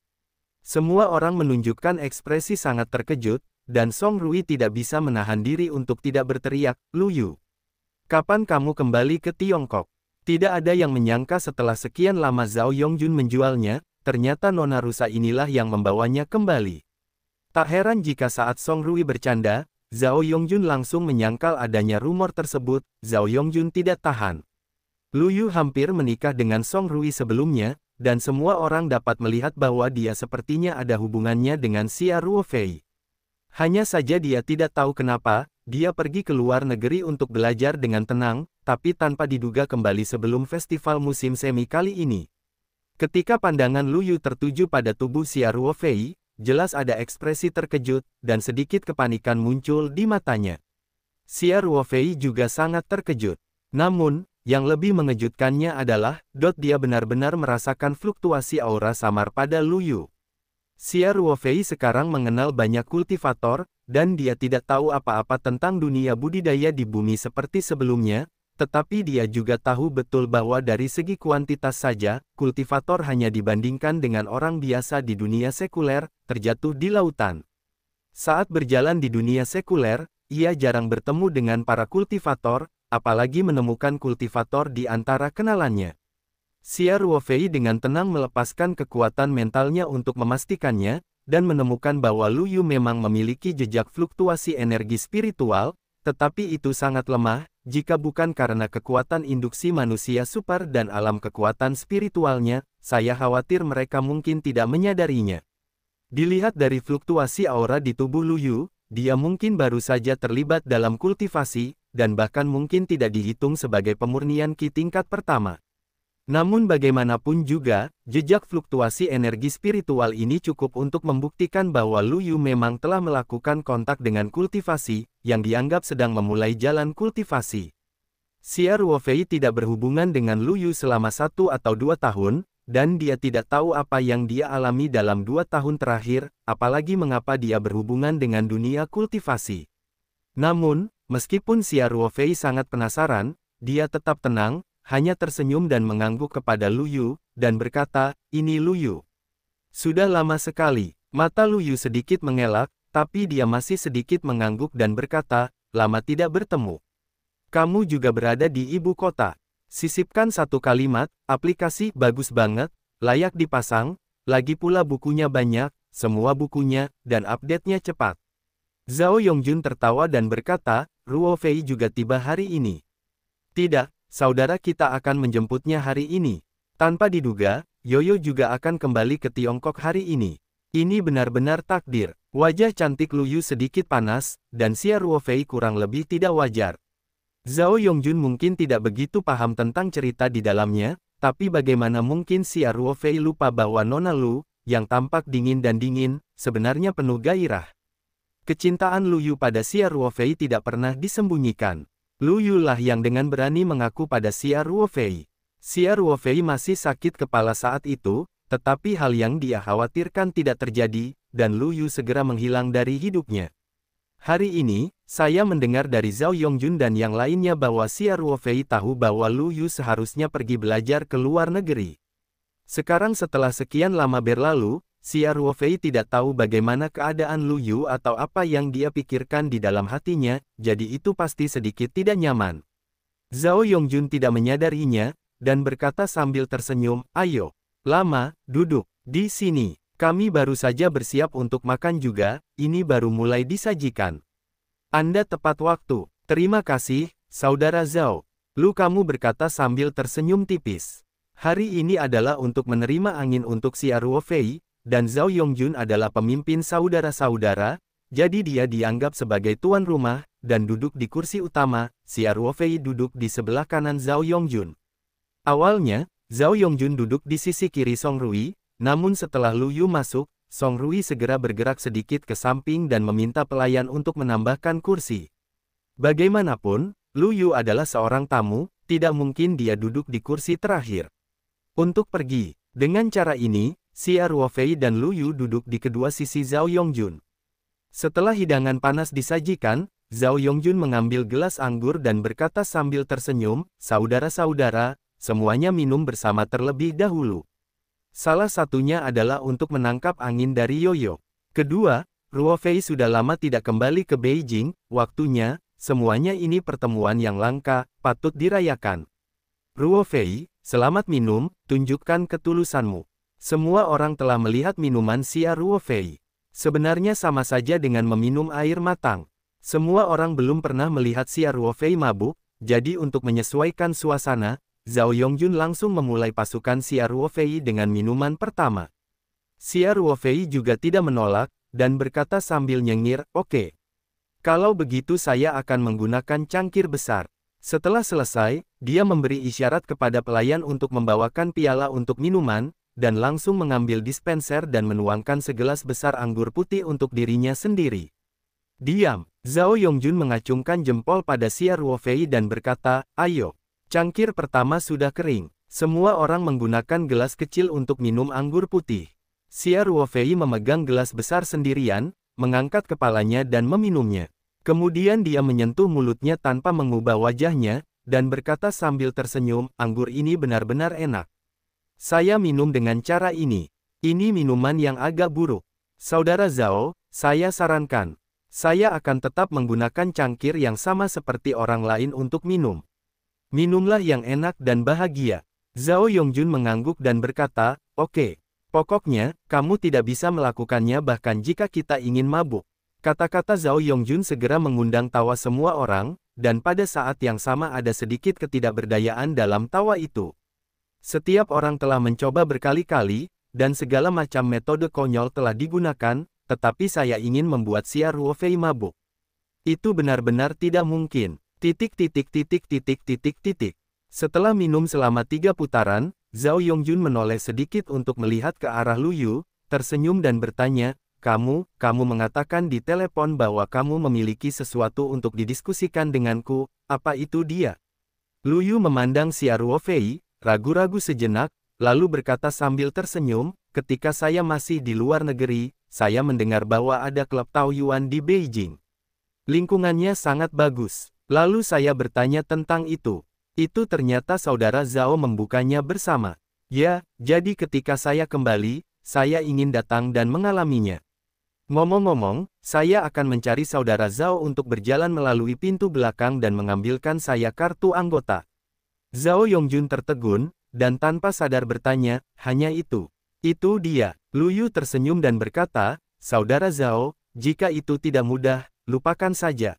Semua orang menunjukkan ekspresi sangat terkejut, dan Song Rui tidak bisa menahan diri untuk tidak berteriak, Lu Yu. Kapan kamu kembali ke Tiongkok? Tidak ada yang menyangka setelah sekian lama Zhao Yongjun menjualnya, ternyata Nona Rusa inilah yang membawanya kembali. Tak heran jika saat Song Rui bercanda, Zhao Yongjun langsung menyangkal adanya rumor tersebut, Zhao Yongjun tidak tahan. Lu Yu hampir menikah dengan Song Rui sebelumnya, dan semua orang dapat melihat bahwa dia sepertinya ada hubungannya dengan Xia Ruofei. Hanya saja dia tidak tahu kenapa, dia pergi ke luar negeri untuk belajar dengan tenang, tapi tanpa diduga kembali sebelum festival musim semi kali ini. Ketika pandangan Lu Yu tertuju pada tubuh Xia Ruofei, jelas ada ekspresi terkejut, dan sedikit kepanikan muncul di matanya. Xia Ruofei juga sangat terkejut. Namun, yang lebih mengejutkannya adalah, dia benar-benar merasakan fluktuasi aura samar pada Lu Yu. Xia Ruofei sekarang mengenal banyak kultivator, dan dia tidak tahu apa-apa tentang dunia budidaya di bumi seperti sebelumnya, tetapi dia juga tahu betul bahwa dari segi kuantitas saja, kultivator hanya dibandingkan dengan orang biasa di dunia sekuler, terjatuh di lautan. Saat berjalan di dunia sekuler, ia jarang bertemu dengan para kultivator, apalagi menemukan kultivator di antara kenalannya. Xia Ruofei dengan tenang melepaskan kekuatan mentalnya untuk memastikannya, dan menemukan bahwa Lu Yu memang memiliki jejak fluktuasi energi spiritual, tetapi itu sangat lemah, jika bukan karena kekuatan induksi manusia super dan alam kekuatan spiritualnya, saya khawatir mereka mungkin tidak menyadarinya. Dilihat dari fluktuasi aura di tubuh Lu Yu, dia mungkin baru saja terlibat dalam kultivasi, dan bahkan mungkin tidak dihitung sebagai pemurnian Qi tingkat pertama. Namun bagaimanapun juga, jejak fluktuasi energi spiritual ini cukup untuk membuktikan bahwa Lu Yu memang telah melakukan kontak dengan kultivasi, yang dianggap sedang memulai jalan kultivasi. Xia Ruofei tidak berhubungan dengan Lu Yu selama 1 atau 2 tahun, dan dia tidak tahu apa yang dia alami dalam 2 tahun terakhir, apalagi mengapa dia berhubungan dengan dunia kultivasi. Namun, meskipun Xia Ruofei sangat penasaran, dia tetap tenang, hanya tersenyum dan mengangguk kepada Lu Yu, dan berkata, ini Lu Yu. Sudah lama sekali. Mata Lu Yu sedikit mengelak, tapi dia masih sedikit mengangguk dan berkata, lama tidak bertemu. Kamu juga berada di ibu kota. Sisipkan satu kalimat, aplikasi bagus banget, layak dipasang, lagi pula bukunya banyak, semua bukunya, dan update-nya cepat. Zhao Yongjun tertawa dan berkata, Ruofei juga tiba hari ini. Tidak. Saudara kita akan menjemputnya hari ini. Tanpa diduga, Yoyo juga akan kembali ke Tiongkok hari ini. Ini benar-benar takdir. Wajah cantik Lu Yu sedikit panas, dan Xia Ruofei kurang lebih tidak wajar. Zhao Yongjun mungkin tidak begitu paham tentang cerita di dalamnya, tapi bagaimana mungkin Xia Ruofei lupa bahwa Nona Lu, yang tampak dingin dan dingin, sebenarnya penuh gairah. Kecintaan Lu Yu pada Xia Ruofei tidak pernah disembunyikan. Lu Yu lah yang dengan berani mengaku pada Xia Ruofei. Xia Ruofei masih sakit kepala saat itu, tetapi hal yang dia khawatirkan tidak terjadi, dan Lu Yu segera menghilang dari hidupnya. Hari ini, saya mendengar dari Zhao Yongjun dan yang lainnya bahwa Xia Ruofei tahu bahwa Lu Yu seharusnya pergi belajar ke luar negeri. Sekarang setelah sekian lama berlalu, Xia Ruofei tidak tahu bagaimana keadaan Lu Yu atau apa yang dia pikirkan di dalam hatinya, jadi itu pasti sedikit tidak nyaman. Zhao Yongjun tidak menyadarinya, dan berkata sambil tersenyum, "Ayo, Lama, duduk di sini. Kami baru saja bersiap untuk makan juga, ini baru mulai disajikan." "Anda tepat waktu. Terima kasih, Saudara Zhao." Lu Kamu berkata sambil tersenyum tipis. Hari ini adalah untuk menerima angin untuk Xia Ruofei, dan Zhao Yongjun adalah pemimpin saudara-saudara, jadi dia dianggap sebagai tuan rumah, dan duduk di kursi utama. Xia Ruofei duduk di sebelah kanan Zhao Yongjun. Awalnya, Zhao Yongjun duduk di sisi kiri Song Rui, namun setelah Lu Yu masuk, Song Rui segera bergerak sedikit ke samping dan meminta pelayan untuk menambahkan kursi. Bagaimanapun, Lu Yu adalah seorang tamu, tidak mungkin dia duduk di kursi terakhir. Untuk pergi, dengan cara ini, Xia Ruofei dan Lu Yu duduk di kedua sisi Zhao Yongjun. Setelah hidangan panas disajikan, Zhao Yongjun mengambil gelas anggur dan berkata sambil tersenyum, "Saudara-saudara, semuanya minum bersama terlebih dahulu. Salah satunya adalah untuk menangkap angin dari Yoyo. Kedua, Ruofei sudah lama tidak kembali ke Beijing, waktunya, semuanya ini pertemuan yang langka, patut dirayakan. Ruofei, selamat minum, tunjukkan ketulusanmu." Semua orang telah melihat minuman Xia Ruofei. Sebenarnya sama saja dengan meminum air matang. Semua orang belum pernah melihat Xia Ruofei mabuk, jadi untuk menyesuaikan suasana, Zhao Yongjun langsung memulai pasukan Xia Ruofei dengan minuman pertama. Xia Ruofei juga tidak menolak, dan berkata sambil nyengir, "Oke. Kalau begitu saya akan menggunakan cangkir besar." Setelah selesai, dia memberi isyarat kepada pelayan untuk membawakan piala untuk minuman, dan langsung mengambil dispenser dan menuangkan segelas besar anggur putih untuk dirinya sendiri. "Diam." Zhao Yongjun mengacungkan jempol pada Xia Ruofei dan berkata, "Ayo. Cangkir pertama sudah kering." Semua orang menggunakan gelas kecil untuk minum anggur putih. Xia Ruofei memegang gelas besar sendirian, mengangkat kepalanya dan meminumnya. Kemudian dia menyentuh mulutnya tanpa mengubah wajahnya, dan berkata sambil tersenyum, "Anggur ini benar-benar enak. Saya minum dengan cara ini. Ini minuman yang agak buruk. Saudara Zhao, saya sarankan. Saya akan tetap menggunakan cangkir yang sama seperti orang lain untuk minum. Minumlah yang enak dan bahagia." Zhao Yongjun mengangguk dan berkata, "Oke. Pokoknya, kamu tidak bisa melakukannya bahkan jika kita ingin mabuk." Kata-kata Zhao Yongjun segera mengundang tawa semua orang, dan pada saat yang sama ada sedikit ketidakberdayaan dalam tawa itu. Setiap orang telah mencoba berkali-kali, dan segala macam metode konyol telah digunakan, tetapi saya ingin membuat Xia Ruofei mabuk. Itu benar-benar tidak mungkin. Setelah minum selama 3 putaran, Zhao Yongjun menoleh sedikit untuk melihat ke arah Lu Yu, tersenyum dan bertanya, kamu mengatakan di telepon bahwa kamu memiliki sesuatu untuk didiskusikan denganku, apa itu dia?" Lu Yu memandang Xia Ruofei, ragu-ragu sejenak, lalu berkata sambil tersenyum, "Ketika saya masih di luar negeri, saya mendengar bahwa ada klub Taoyuan di Beijing. Lingkungannya sangat bagus. Lalu saya bertanya tentang itu. Itu ternyata saudara Zhao membukanya bersama. Ya, jadi ketika saya kembali, saya ingin datang dan mengalaminya. Ngomong-ngomong, saya akan mencari saudara Zhao untuk berjalan melalui pintu belakang dan mengambilkan saya kartu anggota." Zhao Yongjun tertegun, dan tanpa sadar bertanya, "Hanya itu? Itu dia?" Lu Yu tersenyum dan berkata, "Saudara Zhao, jika itu tidak mudah, lupakan saja."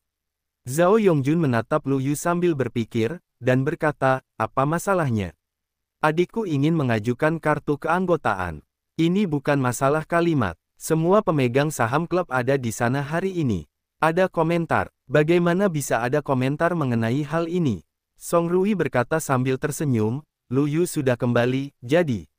Zhao Yongjun menatap Lu Yu sambil berpikir, dan berkata, "Apa masalahnya? Adikku ingin mengajukan kartu keanggotaan. Ini bukan masalah kalimat. Semua pemegang saham klub ada di sana hari ini." Ada komentar. Bagaimana bisa ada komentar mengenai hal ini? Song Rui berkata sambil tersenyum, "Lu Yu sudah kembali, jadi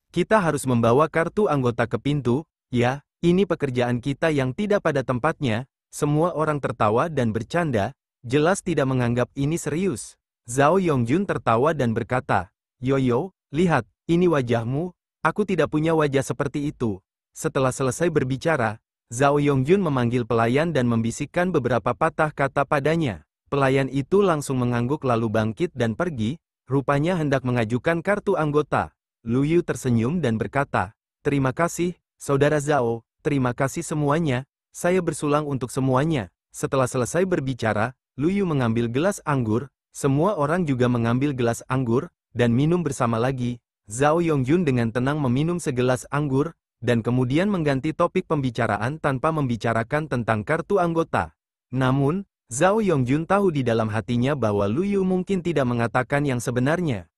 kita harus membawa kartu anggota ke pintu." "Ya, ini pekerjaan kita yang tidak pada tempatnya." Semua orang tertawa dan bercanda, jelas tidak menganggap ini serius. Zhao Yongjun tertawa dan berkata, "Yoyo, lihat, ini wajahmu, aku tidak punya wajah seperti itu." Setelah selesai berbicara, Zhao Yongjun memanggil pelayan dan membisikkan beberapa patah kata padanya. Pelayan itu langsung mengangguk lalu bangkit dan pergi, rupanya hendak mengajukan kartu anggota. Lu Yu tersenyum dan berkata, "Terima kasih, Saudara Zhao, terima kasih semuanya, saya bersulang untuk semuanya." Setelah selesai berbicara, Lu Yu mengambil gelas anggur, semua orang juga mengambil gelas anggur, dan minum bersama lagi. Zhao Yongjun dengan tenang meminum segelas anggur, dan kemudian mengganti topik pembicaraan tanpa membicarakan tentang kartu anggota. Namun, Zhao Yongjun tahu di dalam hatinya bahwa Lu Yu mungkin tidak mengatakan yang sebenarnya.